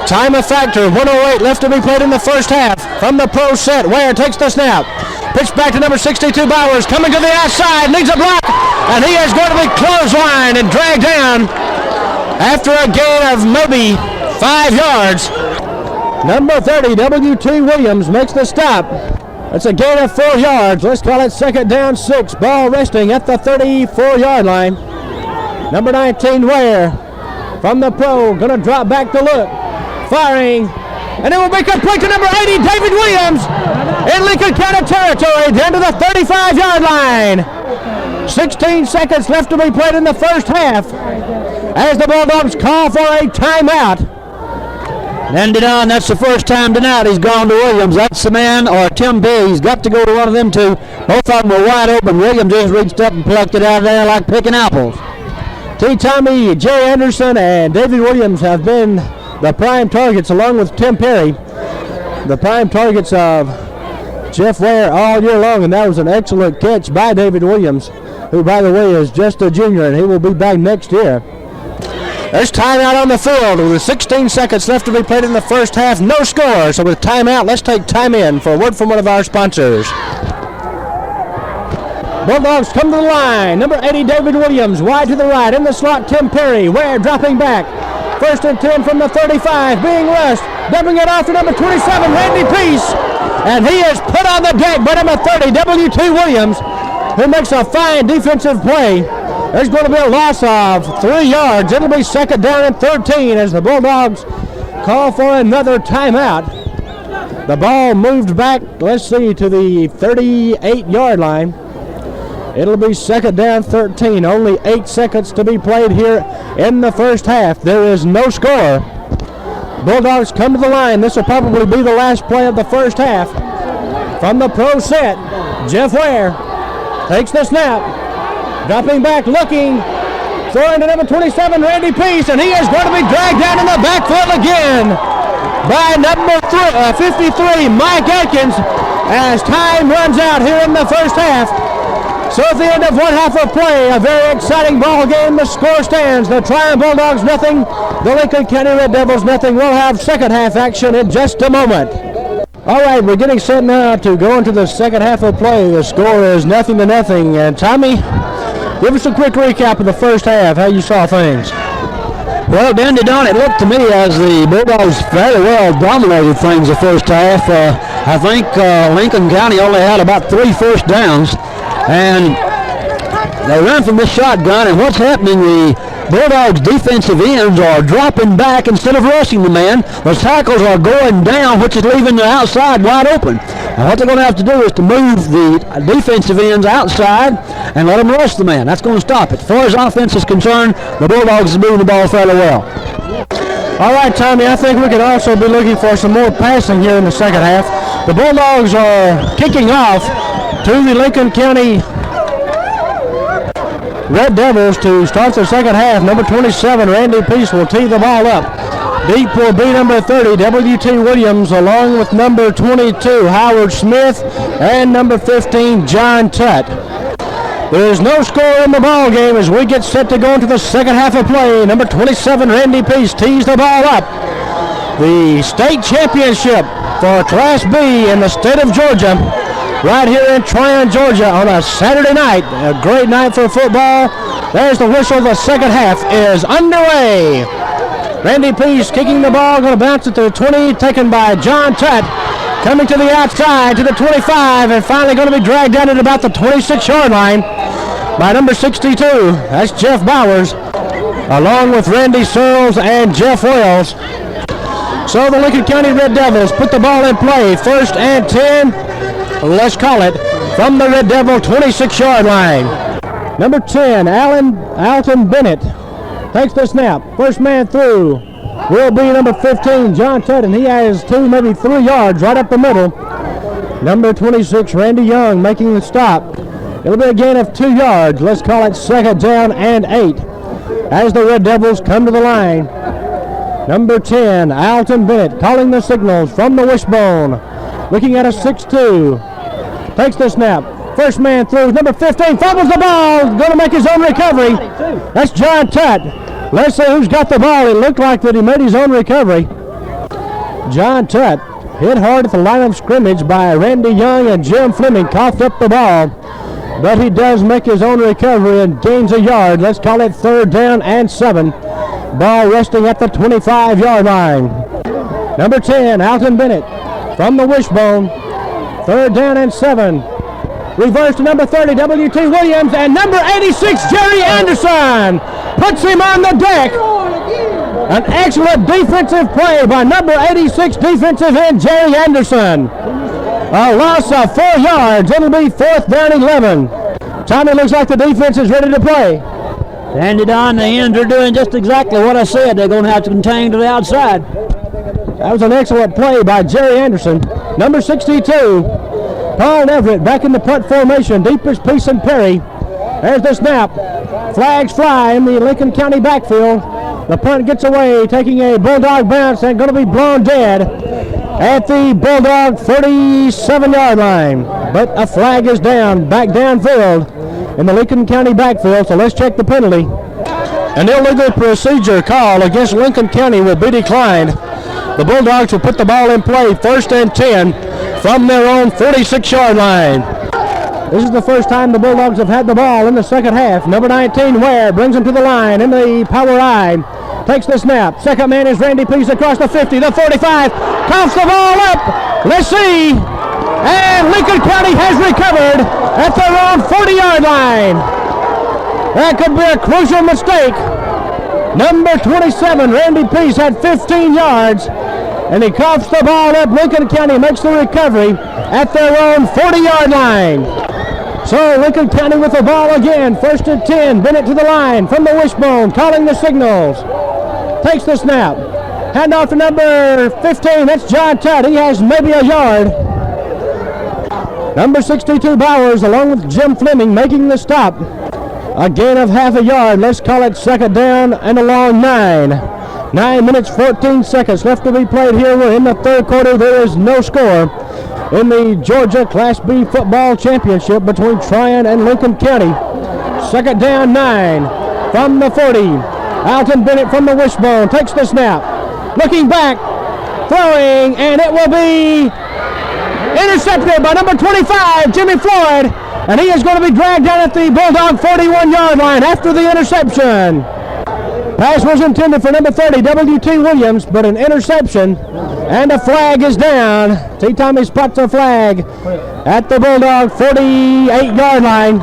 Time of factor, 1:08 left to be played in the first half. From the pro set, Ware takes the snap. Pitch back to number 62, Bowers, coming to the outside, needs a block, and he is going to be clotheslined and dragged down after a gain of maybe 5 yards. Number 30, W.T. Williams makes the stop. That's a gain of 4 yards. Let's call it 2nd down 6. Ball resting at the 34-yard line. Number 19, Ware, from the pro, going to drop back to look. Firing, and it will be complete to number 80, David Williams, in Lincoln County territory, down to the 35-yard line. 16 seconds left to be played in the first half as the Bulldogs call for a timeout. And on, that's the first time tonight he's gone to Williams. That's the man, or Tim B. He's got to go to one of them two. Both of them were wide open. Williams just reached up and plucked it out of there like picking apples. T. Tommy, Jerry Anderson, and David Williams have been the prime targets, along with Tim Perry, the prime targets of Jeff Ware all year long, and that was an excellent catch by David Williams, who, by the way, is just a junior, and he will be back next year. There's timeout on the field with 16 seconds left to be played in the first half. No score, so with timeout, let's take time in for a word from one of our sponsors. Bulldogs come to the line. Number 80, David Williams, wide to the right. In the slot, Tim Perry. Ware dropping back. 1st and 10 from the 35, being rushed. Dumping it off to number 27, Randy Peace. And he is put on the deck by number 30, W.T. Williams, who makes a fine defensive play. There's going to be a loss of 3 yards. It'll be 2nd down and 13 as the Bulldogs call for another timeout. The ball moved back, let's see, to the 38-yard line. It'll be 2nd down 13. Only 8 seconds to be played here in the first half. There is no score. Bulldogs come to the line. This will probably be the last play of the first half. From the pro set, Jeff Ware takes the snap. Dropping back, looking. Throwing to number 27, Randy Peace, and he is going to be dragged down in the backfield again by number 53, Mike Atkins, as time runs out here in the first half. So at the end of one half of play, a very exciting ball game. The score stands. The Trion Bulldogs nothing. The Lincoln County Red Devils nothing. We'll have second half action in just a moment. All right, we're getting set now to go into the second half of play. The score is 0-0. And Tommy, give us a quick recap of the first half, how you saw things. Well, Dandy Don, it looked to me as the Bulldogs fairly well dominated things the first half. I think Lincoln County only had about 3 first downs. And they run from this shotgun, and what's happening, the Bulldogs defensive ends are dropping back instead of rushing the man. The tackles are going down, which is leaving the outside wide open. And what they're going to have to do is to move the defensive ends outside and let them rush the man. That's going to stop it. As far as offense is concerned, the Bulldogs are moving the ball fairly well. All right, Tommy, I think we could also be looking for some more passing here in the second half. The Bulldogs are kicking off to the Lincoln County Red Devils to start the second half. Number 27, Randy Peace, will tee the ball up. Deep will be number 30, W.T. Williams, along with number 22, Howard Smith, and number 15, John Tutt. There is no score in the ball game as we get set to go into the second half of play. Number 27, Randy Peace, tees the ball up. The state championship for Class B in the state of Georgia, right here in Trion, Georgia, on a Saturday night. A great night for football. There's the whistle. The second half is underway. Randy Peace kicking the ball, going to bounce it to the 20, taken by John Tutt. Coming to the outside to the 25, and finally going to be dragged down at about the 26-yard line by number 62. That's Jeff Bowers, along with Randy Searles and Jeff Wells. So the Lincoln County Red Devils put the ball in play. 1st and 10. Let's call it from the Red Devil 26-yard line. Number 10, Alton Bennett takes the snap. First man through will be number 15, John Tutt, and he has 2, maybe 3 yards right up the middle. Number 26, Randy Young, making the stop. It'll be a gain of 2 yards. Let's call it 2nd down and 8 as the Red Devils come to the line. Number 10, Alton Bennett, calling the signals from the wishbone. Looking at a 6-2. Takes the snap. First man through. Number 15 fumbles the ball. Going to make his own recovery. That's John Tutt. Let's see who's got the ball. It looked like that he made his own recovery. John Tutt hit hard at the line of scrimmage by Randy Young, and Jim Fleming coughed up the ball. But he does make his own recovery and gains a yard. Let's call it 3rd down and 7. Ball resting at the 25-yard line. Number 10, Alton Bennett from the wishbone. 3rd down and 7. Reverse to number 30, W.T. Williams, and number 86, Jerry Anderson, puts him on the deck. An excellent defensive play by number 86 defensive end Jerry Anderson. A loss of 4 yards. It'll be 4th down 11. Tommy, looks like the defense is ready to play. Andy Don, the ends are doing just exactly what I said. They're going to have to contain to the outside. That was an excellent play by Jerry Anderson. Number 62. Paul Everett back in the punt formation. Deepest Peace and Perry. There's the snap. Flags fly in the Lincoln County backfield. The punt gets away, taking a Bulldog bounce and going to be blown dead at the Bulldog 37-yard line. But a flag is down, back downfield in the Lincoln County backfield. So let's check the penalty. An illegal procedure call against Lincoln County will be declined. The Bulldogs will put the ball in play, 1st and 10 from their own 46-yard line. This is the first time the Bulldogs have had the ball in the second half. Number 19, Ware, brings him to the line in the power I. Takes the snap. Second man is Randy Pease across the 50, the 45. Coughs the ball up. Let's see. And Lincoln County has recovered at their own 40-yard line. That could be a crucial mistake. Number 27, Randy Pease, had 15 yards. And he coughs the ball up. Lincoln County makes the recovery at their own 40-yard line. So Lincoln County with the ball again. First and 10. Bennett to the line from the wishbone, calling the signals. Takes the snap. Handoff to number 15. That's John Tutt. He has maybe a yard. Number 62, Bowers, along with Jim Fleming, making the stop. A gain of half a yard. Let's call it second down and a long 9. 9 minutes, 14 seconds left to be played here. We're in the third quarter. There is no score in the Georgia Class B football championship between Trion and Lincoln County. Second down, 9 from the 40. Alton Bennett from the wishbone takes the snap. Looking back, throwing, and it will be intercepted by number 25, Jimmy Floyd. And he is going to be dragged down at the Bulldog 41-yard line after the interception. Pass was intended for number 30, W.T. Williams, but an interception, and a flag is down. T. Tommy spots a flag at the Bulldog 48-yard line,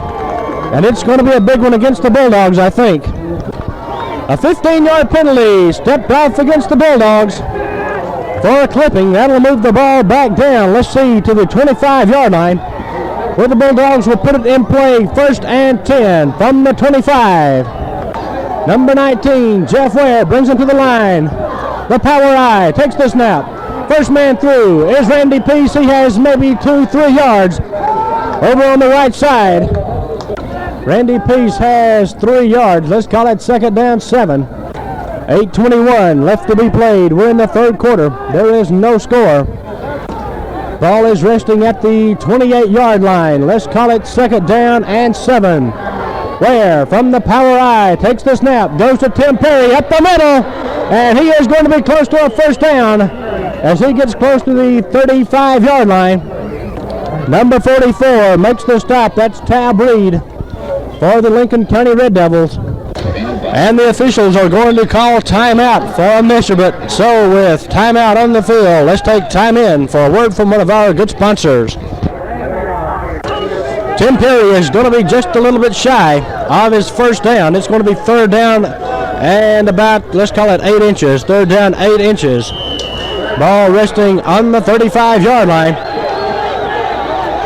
and it's going to be a big one against the Bulldogs, I think. A 15-yard penalty stepped off against the Bulldogs for a clipping. That'll move the ball back down, let's see, to the 25-yard line, where the Bulldogs will put it in play. First and 10 from the 25. Number 19, Jeff Ware, brings him to the line. The power I takes the snap. First man through is Randy Pease. He has maybe 2-3 yards over on the right side. Randy Pease has 3 yards. Let's call it second down, 7. 8:21 left to be played. We're in the third quarter. There is no score. Ball is resting at the 28-yard line. Let's call it second down and 7. Ware from the power I takes the snap, goes to Tim Perry up the middle, and he is going to be close to a first down as he gets close to the 35-yard line. Number 44 makes the stop. That's Tab Reed for the Lincoln County Red Devils. And the officials are going to call timeout for a measurement. So with timeout on the field, let's take time in for a word from one of our good sponsors. Tim Perry is going to be just a little bit shy of his first down. It's going to be third down and about, let's call it 8 inches. Third down, 8 inches. Ball resting on the 35-yard line.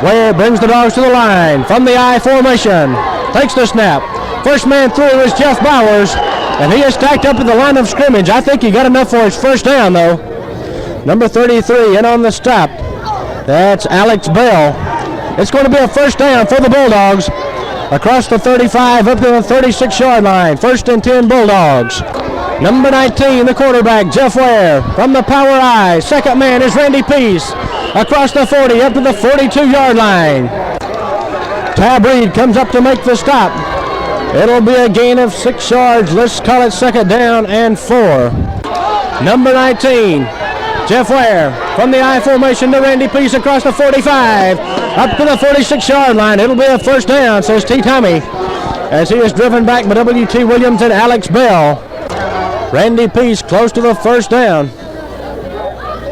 Ware brings the Dogs to the line from the I formation. Takes the snap. First man through is Jeff Bowers, and he is stacked up in the line of scrimmage. I think he got enough for his first down, though. Number 33 in on the stop. That's Alex Bell. It's going to be a first down for the Bulldogs across the 35 up to the 36-yard line. First and 10 Bulldogs. Number 19, the quarterback, Jeff Ware from the power I. Second man is Randy Pease across the 40 up to the 42-yard line. Tab Reed comes up to make the stop. It'll be a gain of 6 yards. Let's call it second down and 4. Number 19, Jeff Ware from the I formation to Randy Pease across the 45 up to the 46-yard line. It'll be a first down, says T. Tommy, as he is driven back by W.T. Williams and Alex Bell. Randy Pease close to the first down.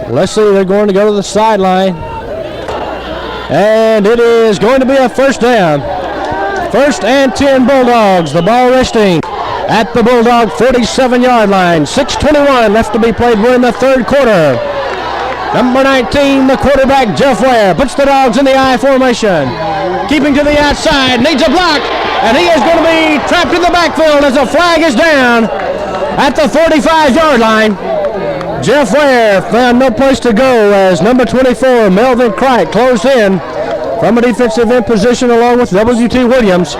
Let's see, they're going to go to the sideline. And it is going to be a first down. First and 10 Bulldogs. The ball resting at the Bulldog 47-yard line. 6:21 left to be played. We're in the third quarter. Number 19, the quarterback, Jeff Ware, puts the Dogs in the I formation. Keeping to the outside, needs a block, and he is going to be trapped in the backfield as a flag is down at the 45-yard line. Jeff Ware found no place to go as number 24, Melvin Cricht, closed in from a defensive end position along with W.T. Williams.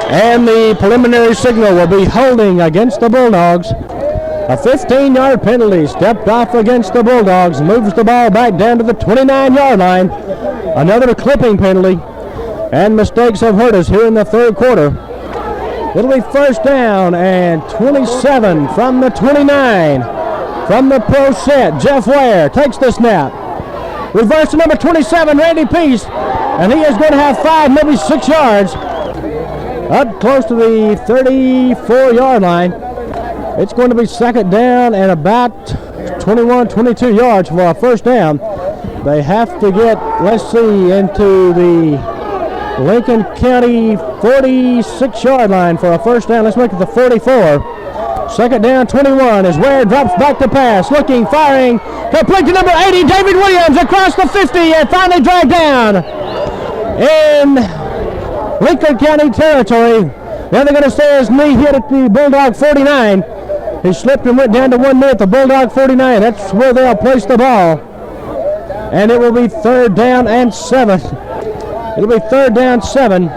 And the preliminary signal will be holding against the Bulldogs. A 15-yard penalty stepped off against the Bulldogs, moves the ball back down to the 29-yard line. Another clipping penalty, and mistakes have hurt us here in the third quarter. It'll be first down and 27 from the 29. From the pro set, Jeff Ware takes the snap. Reverse to number 27, Randy Peace. And he is going to have 5, maybe 6 yards. Up close to the 34-yard line. It's going to be second down and about 21, 22 yards for a first down. They have to get, let's see, into the Lincoln County 46-yard line for a first down. Let's make it the 44. Second down, 21 as Ware drops back to pass. Looking, firing, complete to number 80, David Williams across the 50 and finally dragged down in Lincoln County territory. Now they're going to say his knee hit at the Bulldog 49. He slipped and went down to 1 knee at the Bulldog 49. That's where they'll place the ball. And it will be third down and 7. It'll be third down 7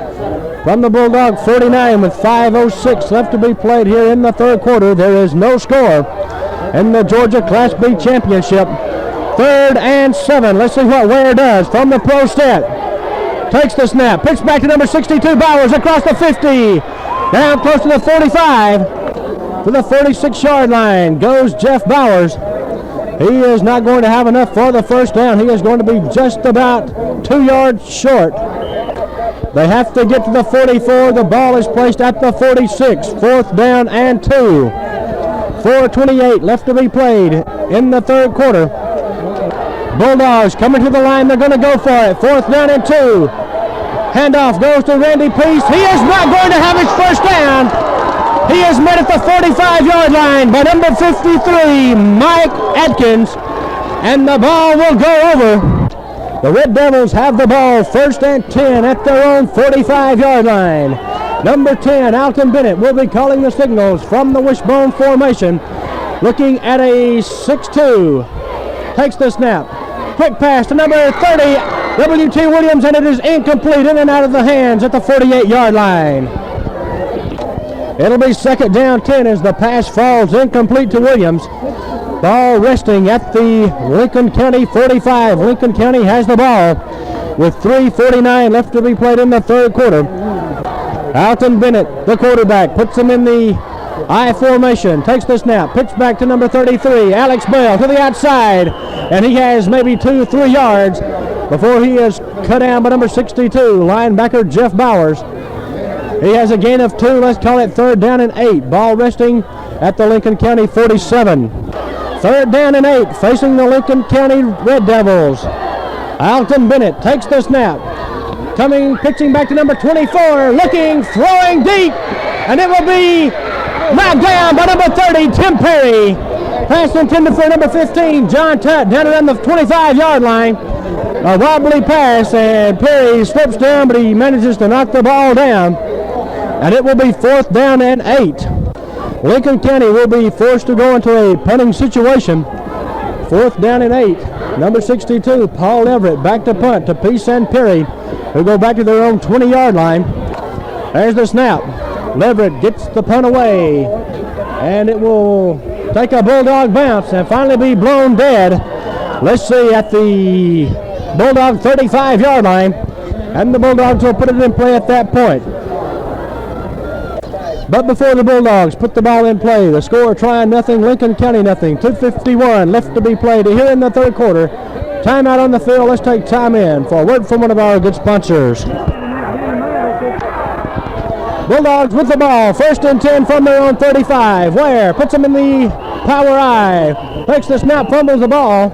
from the Bulldog 49 with 5:06 left to be played here in the third quarter. There is no score in the Georgia Class B Championship. Third and 7. Let's see what Ware does from the pro set. Takes the snap. Pitch back to number 62, Bowers, across the 50. Down close to the 45. To the 46-yard line goes Jeff Bowers. He is not going to have enough for the first down. He is going to be just about 2 yards short. They have to get to the 44. The ball is placed at the 46. Fourth down and 2. 4:28 left to be played in the third quarter. Bulldogs coming to the line. They're going to go for it. Fourth down and 2. Handoff goes to Randy Peace. He is not going to have his first down. He is met at the 45-yard line by number 53, Mike Atkins. And the ball will go over. The Red Devils have the ball first and 10 at their own 45-yard line. Number 10, Alton Bennett, will be calling the signals from the wishbone formation. Looking at a 6-2. Takes the snap. Quick pass to number 30, W.T. Williams, and it is incomplete, in and out of the hands at the 48-yard line. It'll be second down 10 as the pass falls incomplete to Williams. Ball resting at the Lincoln County 45. Lincoln County has the ball with 3:49 left to be played in the third quarter. Alton Bennett, the quarterback, puts him in the I formation, takes the snap, pitch back to number 33, Alex Bell to the outside, and he has maybe 2-3 yards before he is cut down by number 62, linebacker Jeff Bowers. He has a gain of 2, let's call it third down and 8. Ball resting at the Lincoln County 47. Third down and 8, facing the Lincoln County Red Devils. Alton Bennett takes the snap, pitching back to number 24, looking, throwing deep, and it will be knocked down by number 30, Tim Perry. Pass intended for number 15, John Tutt, down around the 25-yard line. A wobbly pass, and Perry slips down, but he manages to knock the ball down. And it will be fourth down and 8. Lincoln County will be forced to go into a punting situation. Fourth down and 8. Number 62, Paul Everett, back to punt to Peace and Perry, who go back to their own 20-yard line. There's the snap. Leverett gets the punt away, and it will take a Bulldog bounce and finally be blown dead. Let's see, at the Bulldog 35-yard line, and the Bulldogs will put it in play at that point. But before the Bulldogs put the ball in play, the score, Trion nothing, Lincoln County nothing. 2:51 left to be played here in the third quarter. Timeout on the field. Let's take time in for a word from one of our good sponsors. Bulldogs with the ball, first and 10 from their own 35. Ware puts him in the power I, takes the snap, fumbles the ball,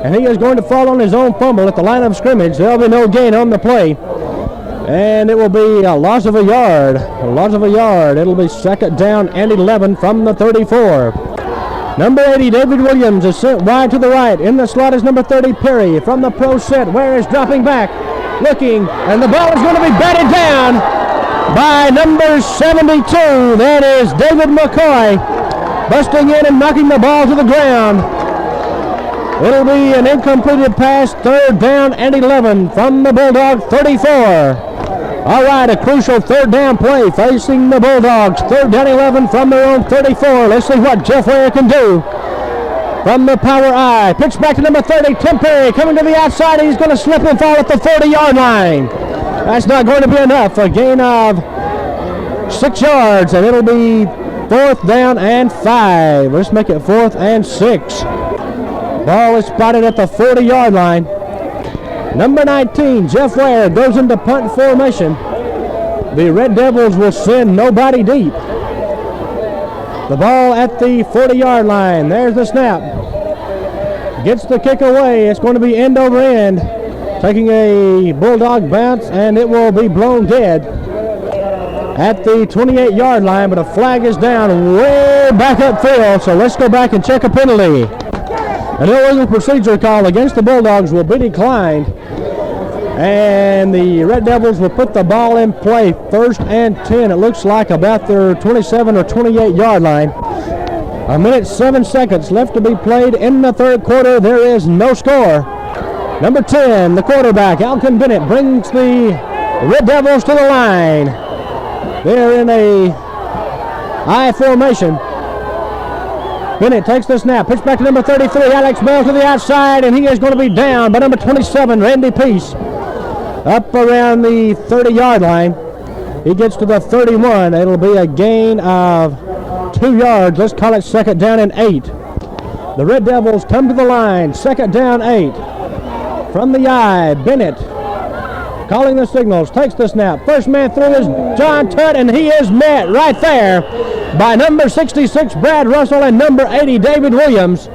and he is going to fall on his own fumble at the line of scrimmage. There'll be no gain on the play, and it will be a loss of a yard. It'll be second down and 11 from the 34. Number 80, David Williams, is sent wide to the right. In the slot is number 30, Perry. From the pro set, Ware is dropping back, looking, and the ball is going to be batted down by number 72. That is David McCoy, busting in and knocking the ball to the ground. It'll be an incompleted pass, third down and 11 from the Bulldog 34. All right, a crucial third down play facing the Bulldogs. Third down 11 from their own 34. Let's see what Jeff Ware can do. From the power I, pitch back to number 30, Tim Perry, coming to the outside. He's going to slip and fall at the 40-yard line. That's not going to be enough. A gain of 6 yards, and it'll be fourth down and 5. Let's make it fourth and 6. Ball is spotted at the 40-yard line. Number 19, Jeff Ware, goes into punt formation. The Red Devils will send nobody deep. The ball at the 40-yard line. There's the snap. Gets the kick away. It's going to be end over end. Taking a Bulldog bounce, and it will be blown dead at the 28-yard line, but a flag is down way back upfield, so let's go back and check a penalty. An illegal procedure call against the Bulldogs will be declined, and the Red Devils will put the ball in play, 1st and 10. It looks like about their 27 or 28-yard line. 1:07 left to be played in the third quarter. There is no score. Number 10, the quarterback, Alton Bennett, brings the Red Devils to the line. They're in a I formation. Bennett takes the snap, pitch back to number 33, Alex Bell to the outside, and he is going to be down by number 27, Randy Peace. Up around the 30-yard line. He gets to the 31. It'll be a gain of 2 yards. Let's call it 2nd down and 8. The Red Devils come to the line, 2nd down 8. From the I, Bennett calling the signals, takes the snap. First man through is John Tutt, and he is met right there by number 66, Brad Russell, and number 80, David Williams.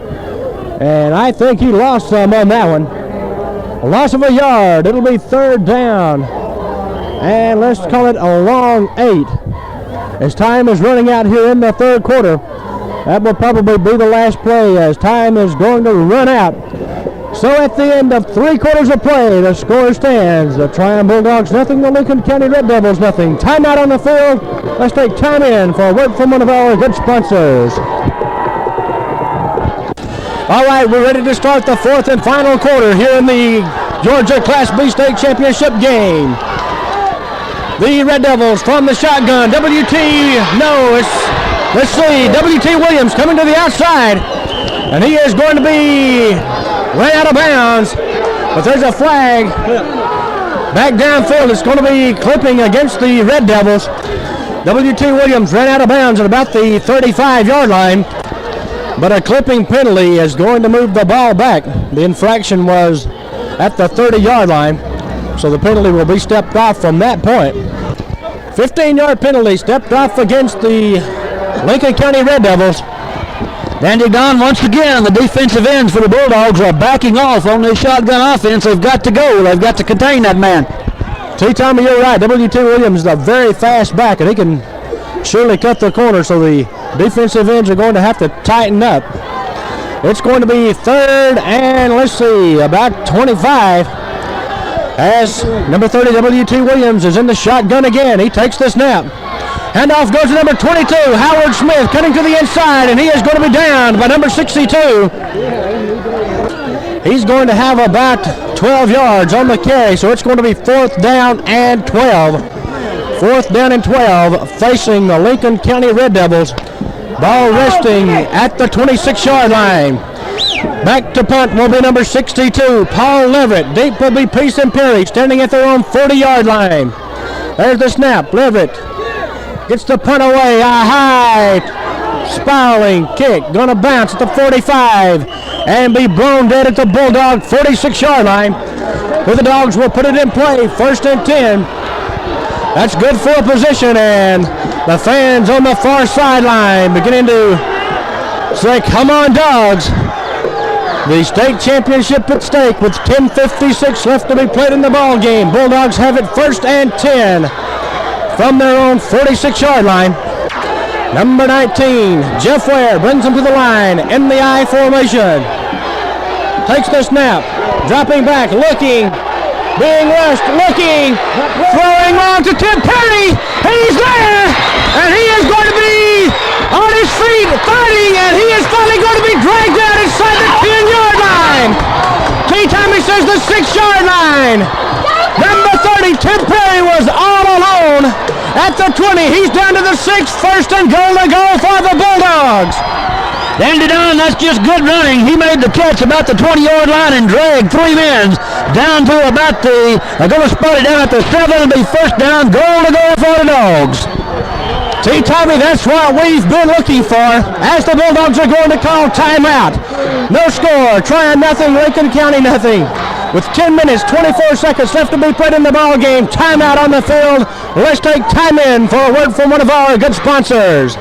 And I think he lost some on that one. A loss of a yard. It'll be 3rd down. And let's call it a long 8. As time is running out here in the third quarter, that will probably be the last play as time is going to run out. So at the end of 3 quarters of play, the score stands. The Trion Bulldogs nothing, the Lincoln County Red Devils nothing. Timeout on the field. Let's take time in for a word from one of our good sponsors. All right, we're ready to start the 4th and final quarter here in the Georgia Class B State Championship game. The Red Devils from the shotgun. let's see, W.T. Williams coming to the outside, and he is going to be ran out of bounds, but there's a flag back downfield. It's going to be clipping against the Red Devils. W.T. Williams ran out of bounds at about the 35-yard line, but a clipping penalty is going to move the ball back. The infraction was at the 30-yard line, so the penalty will be stepped off from that point. 15-yard penalty stepped off against the Lincoln County Red Devils. Dandy Don, once again, the defensive ends for the Bulldogs are backing off on this shotgun offense. They've got to go. They've got to contain that man. T-Tommy, you're right. W.T. Williams is a very fast back, and he can surely cut the corner, so the defensive ends are going to have to tighten up. It's going to be 3rd and, let's see, about 25. As number 30, W.T. Williams, is in the shotgun again. He takes the snap. Handoff goes to number 22, Howard Smith, cutting to the inside, and he is going to be down by number 62. He's going to have about 12 yards on the carry, so it's going to be 4th down and 12. 4th down and 12, facing the Lincoln County Red Devils. Ball resting at the 26-yard line. Back to punt will be number 62, Paul Leverett. Deep will be Peace and Perry, standing at their own 40-yard line. There's the snap. Leverett gets the punt away. A high spiraling kick. Going to bounce at the 45 and be blown dead at the Bulldog 46-yard line. Where the Dogs will put it in play. 1st and 10. That's good field position, and the fans on the far sideline beginning to say, come on, Dogs. The state championship at stake with 10:56 left to be played in the ball game. Bulldogs have it 1st and 10 from their own 46-yard line. Number 19, Jeff Ware, brings him to the line in the I formation. Takes the snap, dropping back, looking, being rushed, looking, throwing on to Tim Perry. He's there, and he is going to be on his feet, fighting, and he is finally going to be dragged out inside the 10-yard line. T-Tommy says the 6-yard line. Number 30, Tim Perry, was all alone at the 20. He's down to the 6, 1st and goal to go for the Bulldogs. Dandy Don, that's just good running. He made the catch about the 20-yard line and dragged 3 men down to about the, they're going to spot it down at the 7. It'll be 1st down, goal to go for the Dogs. T-Tommy, that's what we've been looking for as the Bulldogs are going to call timeout. No score, Trion nothing, Lincoln County nothing. with 10 minutes, 24 seconds left to be played in the ball game. Timeout on the field. Let's take time in for a word from one of our good sponsors.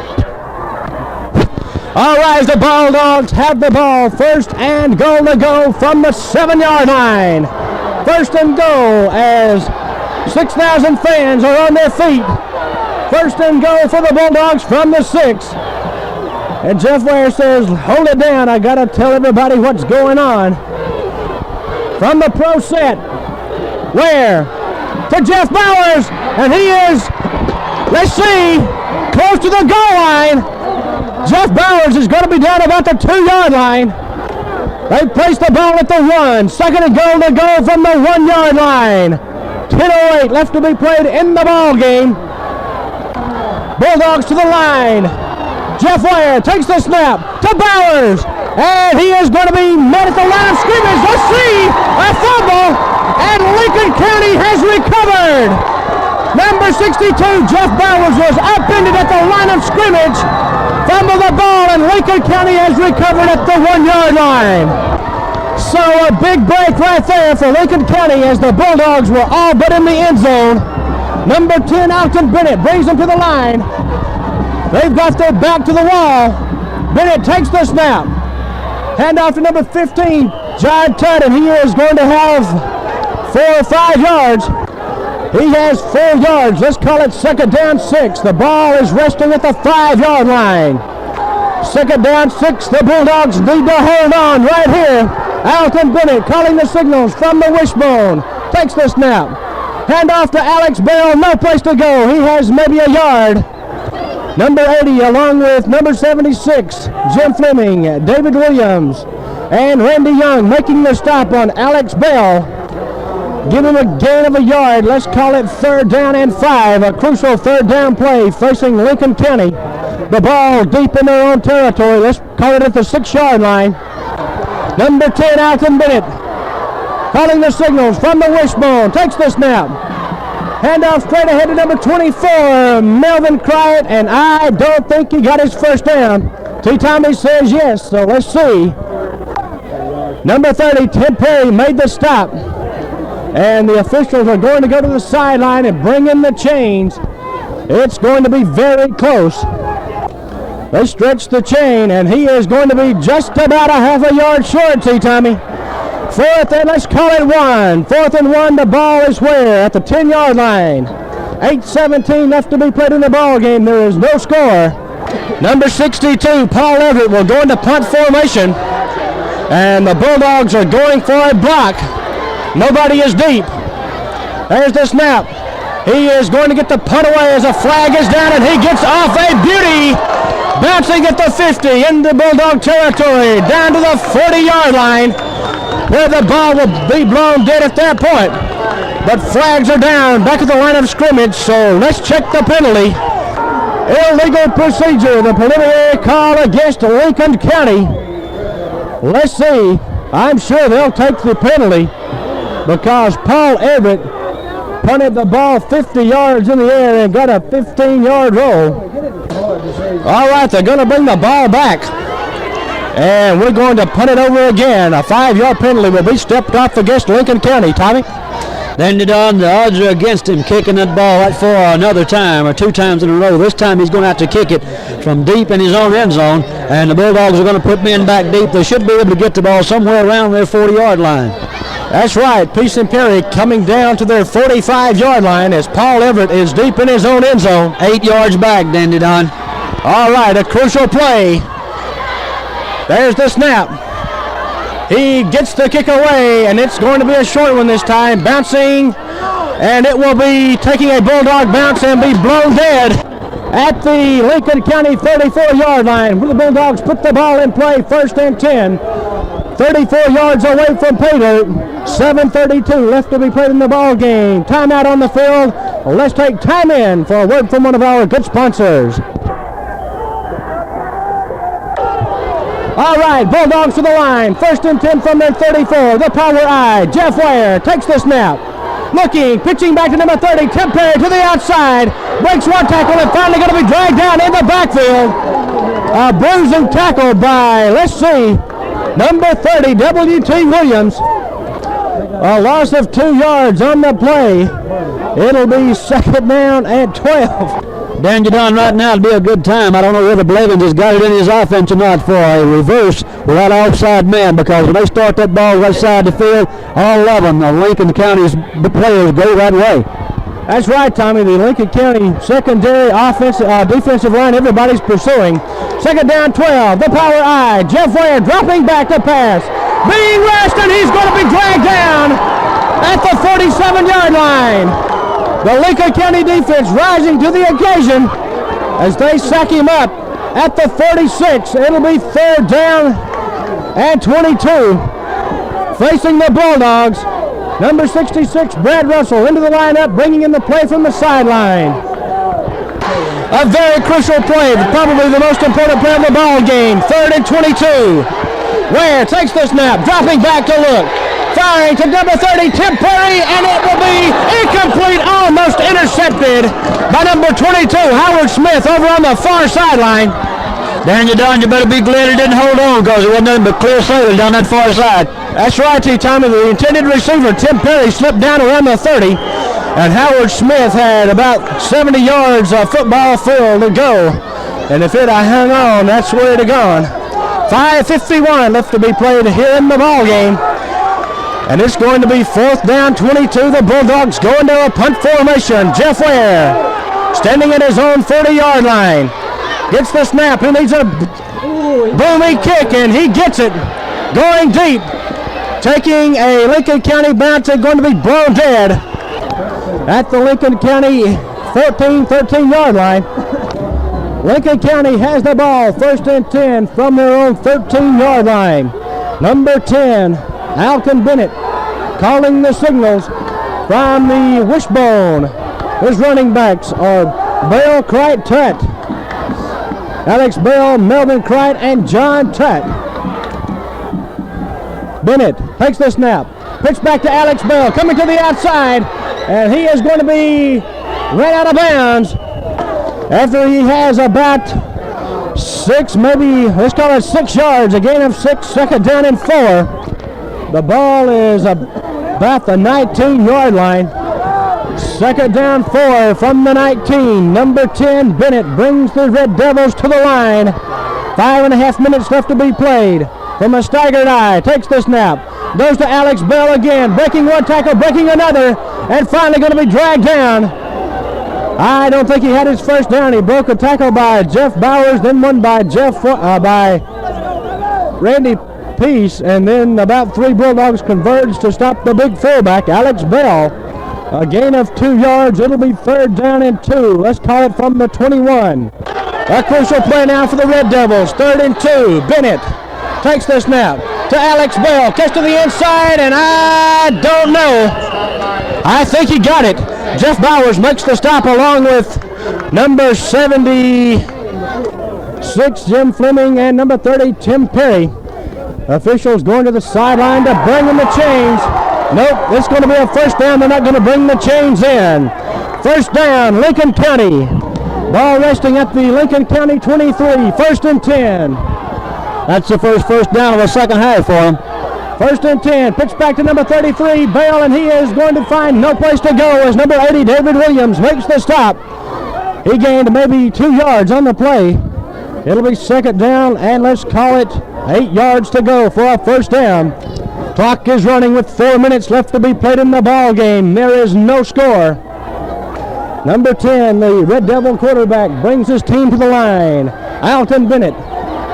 All right, the Bulldogs have the ball. First and goal to go from the 7-yard line. First and goal as 6,000 fans are on their feet. First and goal for the Bulldogs from the 6. And Jeff Ware says, hold it down. I got to tell everybody what's going on. From the pro set, Ware to Jeff Bowers. And he is, let's see, close to the goal line. Jeff Bowers is going to be down about the 2-yard line. They place the ball at the 1. Second and goal to go from the 1-yard line. 10:08 left to be played in the ball game. Bulldogs to the line. Jeff Ware takes the snap to Bowers. And he is going to be met at the line of scrimmage. Let's see, a fumble. And Lincoln County has recovered. Number 62, Jeff Bowers, was upended at the line of scrimmage. Fumbled the ball, and Lincoln County has recovered at the 1-yard line. So a big break right there for Lincoln County as the Bulldogs were all but in the end zone. Number 10, Alton Bennett, brings them to the line. They've got their back to the wall. Bennett takes the snap. Handoff to number 15, John Tudd, and he is going to have 4 or 5 yards. He has 4 yards. Let's call it second down 6. The ball is resting at the 5-yard line. Second down 6. The Bulldogs need to hold on right here. Alton Bennett calling the signals from the wishbone. Takes the snap. Handoff to Alex Bell. No place to go. He has maybe a yard. Number 80 along with number 76, Jim Fleming, David Williams, and Randy Young making the stop on Alex Bell. Give him a gain of a yard. Let's call it third down and 5. A crucial third down play facing Lincoln County. The ball deep in their own territory. Let's call it at the 6-yard line. Number 10, Alton Bennett, calling the signals from the wishbone. Takes the snap. Handoff straight ahead to number 24, Melvin Criot, and I don't think he got his first down. T. Tommy says yes, so let's see. Number 30, Ted Perry, made the stop. And the officials are going to go to the sideline and bring in the chains. It's going to be very close. They stretch the chain, and he is going to be just about a half a yard short, T. Tommy. Fourth and let's call it 1. 4th and 1, the ball is where? At the 10-yard line. 8:17 left to be played in the ball game. There is no score. Number 62, Paul Everett, will go into punt formation. And the Bulldogs are going for a block. Nobody is deep. There's the snap. He is going to get the punt away as a flag is down, and he gets off a beauty. Bouncing at the 50 into Bulldog territory, down to the 40-yard line, where the ball will be blown dead at that point. But flags are down back at the line of scrimmage, so let's check the penalty. Illegal procedure, the preliminary call against Lincoln County. Let's see. I'm sure they'll take the penalty because Paul Everett punted the ball 50 yards in the air and got a 15-yard roll. All right, they're going to bring the ball back. And we're going to punt it over again. A 5-yard penalty will be stepped off against Lincoln County. Tommy? Then the odds are against him kicking that ball right for another time or 2 times in a row. This time he's going to have to kick it from deep in his own end zone, and the Bulldogs are going to put men back deep. They should be able to get the ball somewhere around their 40-yard line. That's right. Peace and Perry coming down to their 45-yard line as Paul Everett is deep in his own end zone. 8 yards back, Dandy Don. All right, a crucial play. There's the snap. He gets the kick away, and it's going to be a short one this time. Bouncing, and it will be taking a Bulldog bounce and be blown dead at the Lincoln County 34-yard line, where the Bulldogs put the ball in play, 1st and 10. 34 yards away from pay dirt. 7:32 left to be played in the ball game. Timeout on the field. Let's take time in for a word from one of our good sponsors. All right, Bulldogs to the line. 1st and 10 from their 34. The power eye. Jeff Ware takes the snap. Looking, pitching back to number 30. Tim Perry to the outside. Breaks one tackle and finally going to be dragged down in the backfield. A bruising tackle by, let's see, number 30, W.T. Williams. A loss of 2 yards on the play. It'll be second down and 12. Dan, you're down right now. It'd be a good time. I don't know whether Blevins has got it in his offense or not for a reverse without an offside man, because when they start that ball right side of the field, all 11 of Lincoln County's players go that way. That's right, Tommy. The Lincoln County secondary defensive line, everybody's pursuing. Second down 12. The power I. Jeff Ware dropping back to pass. Being rushed, and he's going to be dragged down at the 47-yard line. The Lincoln County defense rising to the occasion as they sack him up at the 46. It'll be third down and 22. Facing the Bulldogs, number 66, Brad Russell, into the lineup, bringing in the play from the sideline. A very crucial play, probably the most important play of the ball game. Third and 22. Ware takes the snap, dropping back to look. Firing to number 30, Tim Perry, and it will be incomplete, almost intercepted by number 22, Howard Smith, over on the far sideline. Dan, you better be glad he didn't hold on, because it wasn't nothing but clear sailing down that far side. That's right, Tommy. The intended receiver, Tim Perry, slipped down around the 30, and Howard Smith had about 70 yards of football field to go. And if it had hung on, that's where it had gone. 5:51 left to be played here in the ball game. And it's going to be fourth down 22. The Bulldogs go into a punt formation. Jeff Ware standing at his own 40-yard line. Gets the snap. He needs a booming kick, and he gets it. Going deep. Taking a Lincoln County bounce and going to be blown dead at the Lincoln County 13-yard line. Lincoln County has the ball, first and 10 from their own 13-yard line. Number 10, Alton Bennett, calling the signals from the wishbone. His running backs are Bell, Crite, Tutt. Alex Bell, Melvin Crite, and John Tutt. Bennett takes the snap. Pitch back to Alex Bell, coming to the outside, and he is going to be right out of bounds after he has about 6 yards, a gain of 6, second down and 4. The ball is about the 19-yard line. Second down 4 from the 19. Number 10, Bennett, brings the Red Devils to the line. 5.5 minutes left to be played. From a staggered eye, takes the snap. Goes to Alex Bell again, breaking one tackle, breaking another, and finally going to be dragged down. I don't think he had his first down. He broke a tackle by Jeff Bowers, then one by by Randy Peace, and then about 3 Bulldogs converged to stop the big fullback, Alex Bell. A gain of 2 yards. It'll be third down and 2. Let's call it from the 21. A crucial play now for the Red Devils. Third and 2. Bennett takes the snap to Alex Bell. Catch to the inside, and I don't know. I think he got it. Jeff Bowers makes the stop along with number 76, Jim Fleming, and number 30, Tim Perry. Officials going to the sideline to bring in the chains. Nope, it's going to be a first down. They're not going to bring the chains in. First down, Lincoln County. Ball resting at the Lincoln County 23. First and 10. That's the first down of the second half for him. First and 10. Pitch back to number 33, Bell, and he is going to find no place to go as number 80, David Williams, makes the stop. He gained maybe 2 yards on the play. It'll be second down, and let's call it 8 yards to go for a first down. Clock is running with 4 minutes left to be played in the ball game. There is no score. Number 10, the Red Devil quarterback, brings his team to the line. Alton Bennett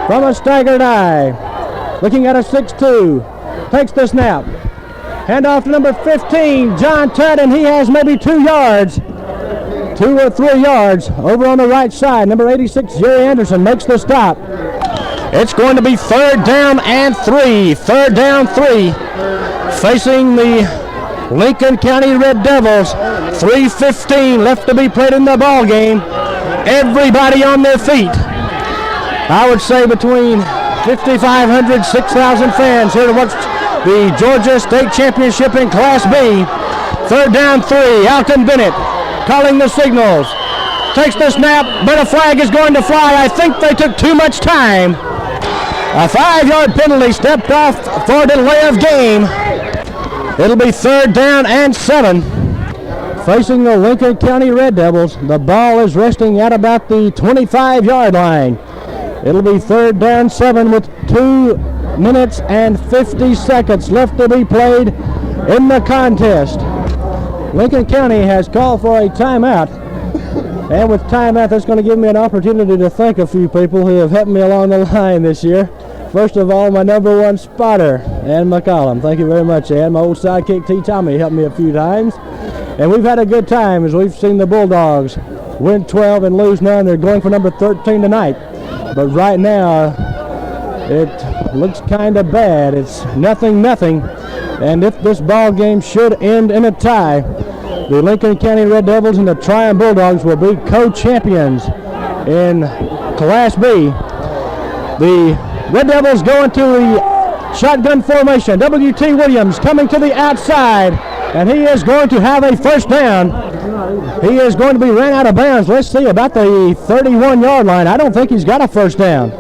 from a staggered eye. Looking at a 6-2. Takes the snap. Hand off to number 15, John Tutt, and he has maybe 2 yards. 2 or 3 yards over on the right side. Number 86, Jerry Anderson, makes the stop. It's going to be third down and 3. Third down 3. Facing the Lincoln County Red Devils. 3:15 left to be played in the ball game. Everybody on their feet. I would say between 5,500, 6,000 fans here to watch the Georgia State Championship in Class B. Third down 3. Alton Bennett calling the signals. Takes the snap, but a flag is going to fly. I think they took too much time. A 5-yard penalty stepped off for delay of game. It'll be 3rd down and 7. Facing the Lincoln County Red Devils, the ball is resting at about the 25-yard line. It'll be 3rd down 7 with 2 minutes and 50 seconds left to be played in the contest. Lincoln County has called for a timeout, and with timeout, that's going to give me an opportunity to thank a few people who have helped me along the line this year. First of all, my number 1 spotter, Ann McCollum. Thank you very much, Ann. My old sidekick, T. Tommy, helped me a few times. And we've had a good time as we've seen the Bulldogs win 12 and lose 9. They're going for number 13 tonight. But right now, it looks kind of bad. It's 0-0. And if this ball game should end in a tie, the Lincoln County Red Devils and the Trion Bulldogs will be co-champions in Class B. The Red Devils go into the shotgun formation. W.T. Williams coming to the outside, and he is going to have a first down. He is going to be ran out of bounds. Let's see, about the 31-yard line. I don't think he's got a first down.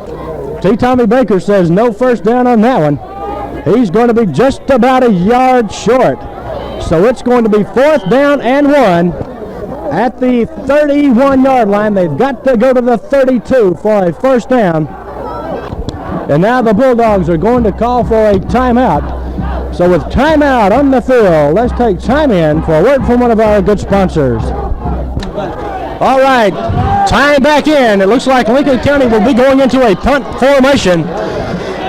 T. Tommy Baker says no first down on that one. He's going to be just about a yard short. So it's going to be 4th down and 1 at the 31-yard line. They've got to go to the 32 for a first down. And now the Bulldogs are going to call for a timeout. So with timeout on the field, let's take time in for a word from one of our good sponsors. All right, time back in. It looks like Lincoln County will be going into a punt formation.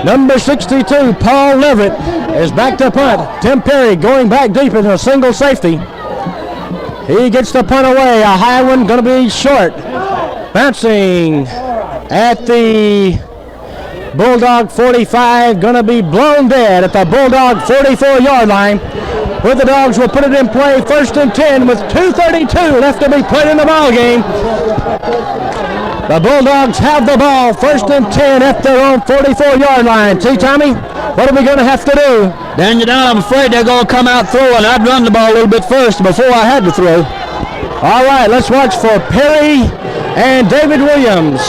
Number 62, Paul Leverett, is back to punt. Tim Perry going back deep in a single safety. He gets the punt away. A high one, going to be short. Bouncing at the Bulldog 45, going to be blown dead at the Bulldog 44-yard line, where the Dogs will put it in play 1st and 10 with 2:32 left to be played in the ball game. The Bulldogs have the ball 1st and 10 at their own 44-yard line. T. Tommy, what are we going to have to do? Daniel, I'm afraid they're going to come out throwing. I'd run the ball a little bit first before I had to throw. All right, let's watch for Perry and David Williams.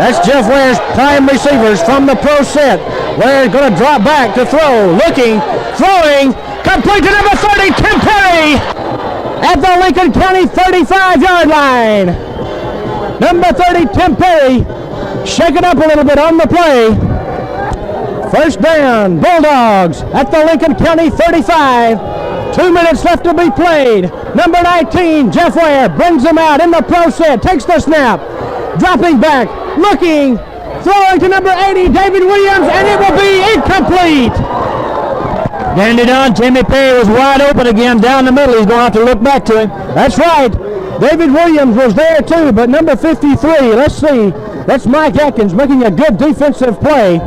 That's Jeff Ware's prime receivers from the pro set. Ware's going to drop back to throw. Looking, throwing, complete to number 30, Tim Perry at the Lincoln County 35-yard line. Number 30, Tim Perry, shaking up a little bit on the play. First down, Bulldogs at the Lincoln County 35. 2 minutes left to be played. Number 19, Jeff Ware, brings him out in the pro set, takes the snap, dropping back, looking, throwing to number 80, David Williams, and it will be incomplete. Dandy Don, Timmy Perry was wide open again down the middle. He's going to have to look back to him. That's right. David Williams was there too, but number 53, let's see, that's Mike Atkins making a good defensive play.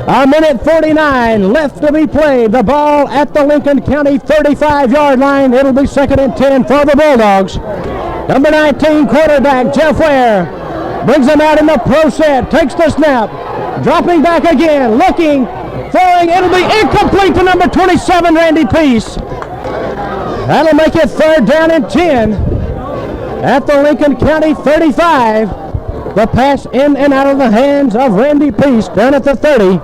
A minute 49 left to be played. The ball at the Lincoln County 35-yard line. It'll be 2nd and 10 for the Bulldogs. Number 19, quarterback Jeff Ware, brings him out in the pro set, takes the snap, dropping back again, looking, throwing, it'll be incomplete to number 27, Randy Peace. That'll make it 3rd down and 10 at the Lincoln County 35. The pass in and out of the hands of Randy Peace down at the 30.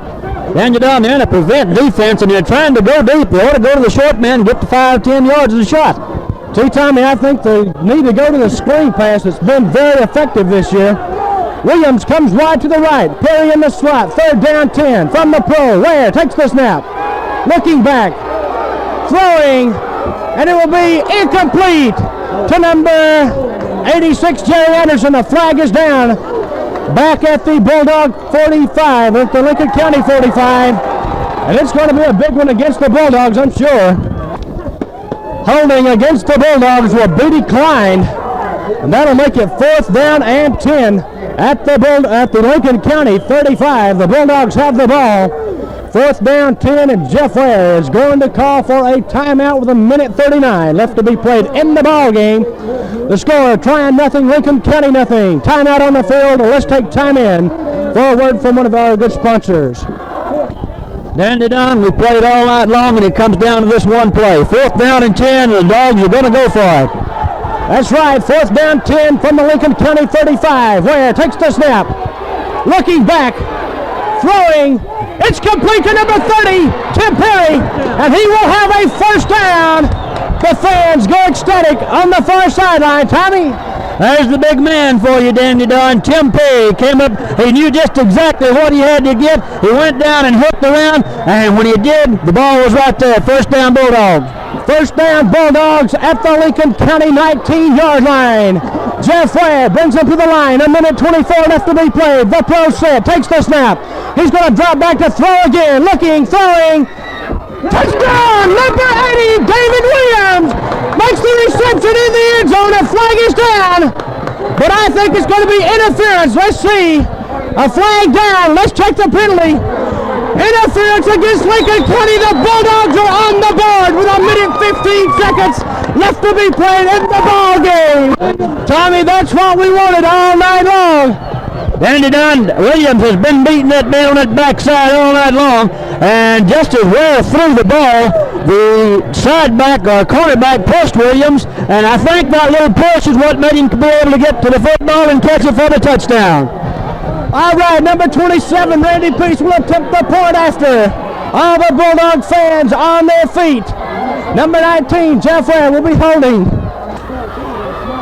Then you're down there in a prevent defense, and you're trying to go deep. You ought to go to the short man and get to 5-10 yards of the shot. T. Tommy, I think they need to go to the screen pass. It's been very effective this year. Williams comes wide to the right. Perry in the slot. 3rd down 10 from the pro. Ware takes the snap. Looking back. Throwing. And it will be incomplete to number 86, Jerry Anderson. The flag is down. Back at the Bulldog 45, at the Lincoln County 45. And it's going to be a big one against the Bulldogs, I'm sure. Holding against the Bulldogs will be declined. And that'll make it 4th down and 10 at the Lincoln County 35. The Bulldogs have the ball. 4th down 10, and Jeff Ware is going to call for a timeout with a minute 39 left to be played in the ball game. The score, Trion nothing, Lincoln County nothing. Timeout on the field. Let's take time in for a word from one of our good sponsors. Dandy Don, we played all night long, and it comes down to this one play. 4th down and 10, and the Dogs are going to go for it. That's right, 4th down 10 from the Lincoln County 35. Ware takes the snap. Looking back, throwing, It's complete to number 30, Tim Perry, and he will have a first down. The fans go ecstatic on the far sideline. Tommy? There's the big man for you, Dandy Don. Tim Perry came up. He knew just exactly what he had to get. He went down and hooked around, and when he did, the ball was right there. First down, Bulldogs. First down, Bulldogs at the Lincoln County 19-yard line. Jeff Ware brings him to the line. A minute 24 left to be played. The pro set takes the snap. He's going to drop back to throw again. Looking, throwing. Touchdown! Number 80, David Williams makes the reception in the end zone. A flag is down, but I think it's going to be interference. Let's see. A flag down. Let's check the penalty. Interference against Lincoln County. The Bulldogs are on the board with a minute 15 seconds left to be played in the ball game. Tommy, that's what we wanted all night long. Dandy Don, Williams has been beating that man on that backside all night long, and just as well threw the ball, the side back or cornerback pushed Williams, and I think that little push is what made him be able to get to the football and catch it for the touchdown. All right, number 27, Randy Peace will attempt the point after. All the Bulldog fans on their feet. Number 19, Jeff Ware will be holding.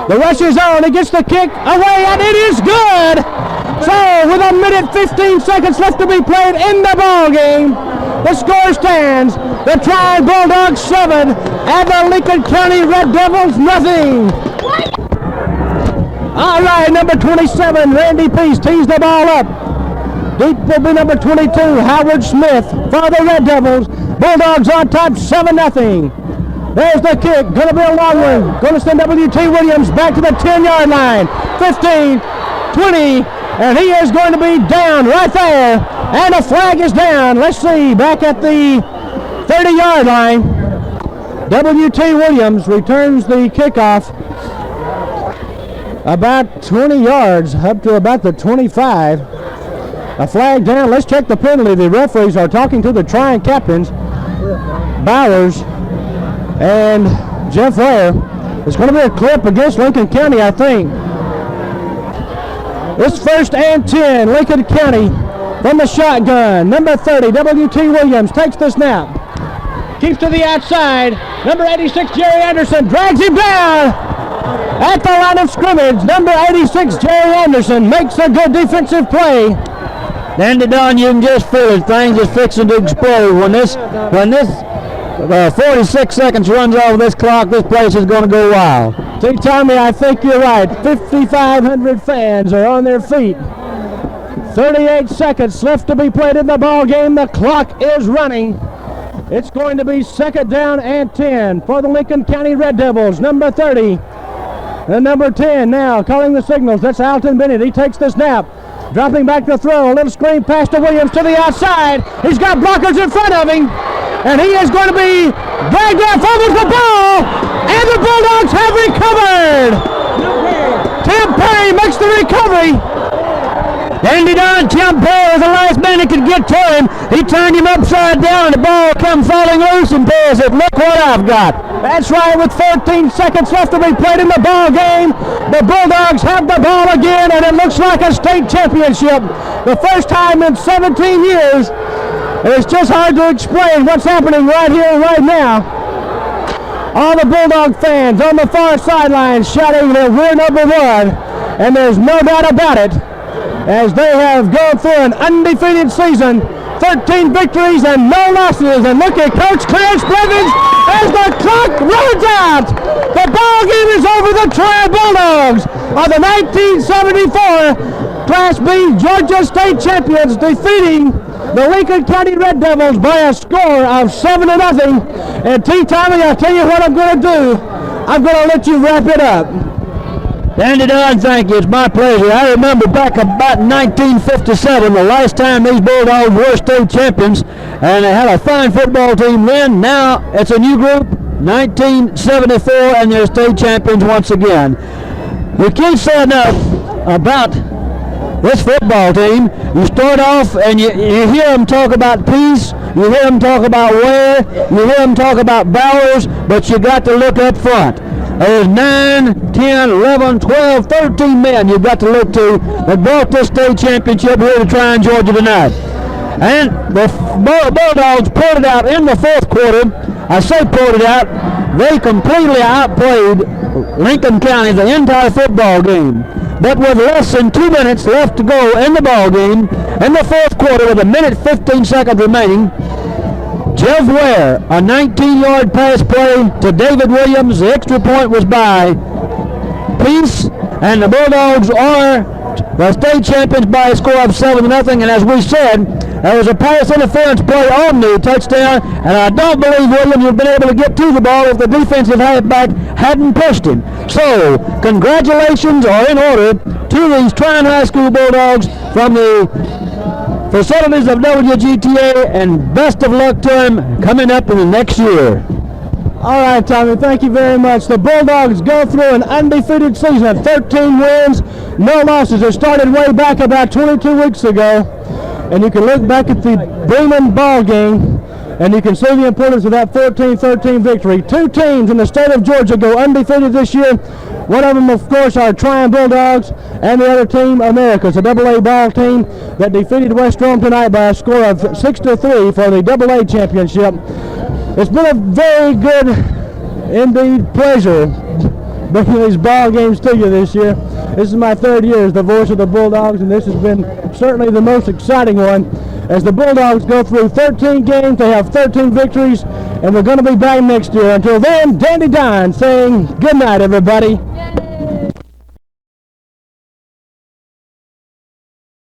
The rush is on. He gets the kick away, and it is good. So, with a minute 15 seconds left to be played in the ball game, the score stands. The Trion Bulldogs 7 and the Lincoln County Red Devils nothing. All right, number 27, Randy Peace tees the ball up. Deep will be number 22, Howard Smith for the Red Devils. Bulldogs on top 7-0. There's the kick, going to be a long one. Going to send W.T. Williams back to the 10-yard line. 15, 20, and he is going to be down right there. And the flag is down. Let's see, back at the 30-yard line. W.T. Williams returns the kickoff about 20 yards, up to about the 25. A flag down. Let's check the penalty. The referees are talking to the Trion captains, Bowers and Jeff Ware. It's going to be a clip against Lincoln County, I think. It's 1st and 10, Lincoln County from the shotgun. Number 30, W.T. Williams takes the snap. Keeps to the outside. Number 86, Jerry Anderson drags him down at the line of scrimmage. Number 86, Jerry Anderson makes a good defensive play. Dandy Don, you can just feel it. Things is fixing to explode. When this 46 seconds runs off this clock, this place is going to go wild. See, Tommy, I think you're right. 5,500 fans are on their feet. 38 seconds left to be played in the ball game. The clock is running. It's going to be 2nd down and 10 for the Lincoln County Red Devils. Number 30 and number 10 now calling the signals. That's Alton Bennett. He takes the snap. Dropping back to throw. A little screen pass to Williams to the outside. He's got blockers in front of him. And he is going to be dragged down, fumbles the ball, and the Bulldogs have recovered. Tim Perry makes the recovery. Dandy Don, Tim Perry was the last man that could get to him. He turned him upside down, and the ball came falling loose, and Perry said, "Look what I've got." That's right, with 14 seconds left to be played in the ball game. The Bulldogs have the ball again, and it looks like a state championship. The first time in 17 years. It's just hard to explain what's happening right here and right now. All the Bulldog fans on the far sidelines shouting that we're number one, and there's no doubt about it, as they have gone through an undefeated season, 13 victories and no losses. And look at Coach Clarence Blevins as the clock runs out. The ball game is over. The Trion Bulldogs are the 1974 Class B Georgia State champions, defeating the Lincoln County Red Devils by a score of 7-0. And T. Tommy, I'll tell you what I'm going to do. I'm going to let you wrap it up. Dandy Don, thank you. It's my pleasure. I remember back about 1957, the last time these Bulldogs were state champions, and they had a fine football team then. Now it's a new group, 1974, and they're state champions once again. We can't say enough about this football team. You start off and you hear them talk about Peace, you hear them talk about Ware, you hear them talk about Bowers, but you got to look up front. There's 9, 10, 11, 12, 13 men you've got to look to that brought this state championship here to Trion, Georgia tonight. And the Bulldogs pulled it out in the fourth quarter. I say pulled it out. They completely outplayed Lincoln County the entire football game. But with less than 2 minutes left to go in the ball game, in the fourth quarter with 1:15 remaining, Jeff Ware, a 19-yard pass play to David Williams. The extra point was by Peace, and the Bulldogs are the state champions by a score of 7-0. And as we said, there was a pass interference play on the touchdown, and I don't believe Williams would have been able to get to the ball if the defensive halfback hadn't pushed him. So, congratulations are in order to these Trion High School Bulldogs from the facilities of WGTA, and best of luck to them coming up in the next year. All right, Tommy, thank you very much. The Bulldogs go through an undefeated season of 13 wins, no losses. It started way back about 22 weeks ago, and you can look back at the Bremen ball game, and you can see the importance of that 14-13 victory. Two teams in the state of Georgia go undefeated this year. One of them, of course, are Trion Bulldogs, and the other team, America's, a AA ball team that defeated West Rome tonight by a score of 6-3 for the AA championship. It's been a very good, indeed, pleasure bringing these ball games to you this year. This is my third year as the voice of the Bulldogs, and this has been certainly the most exciting one. As the Bulldogs go through 13 games, they have 13 victories, and we're going to be back next year. Until then, Dandy Dine saying good night, everybody.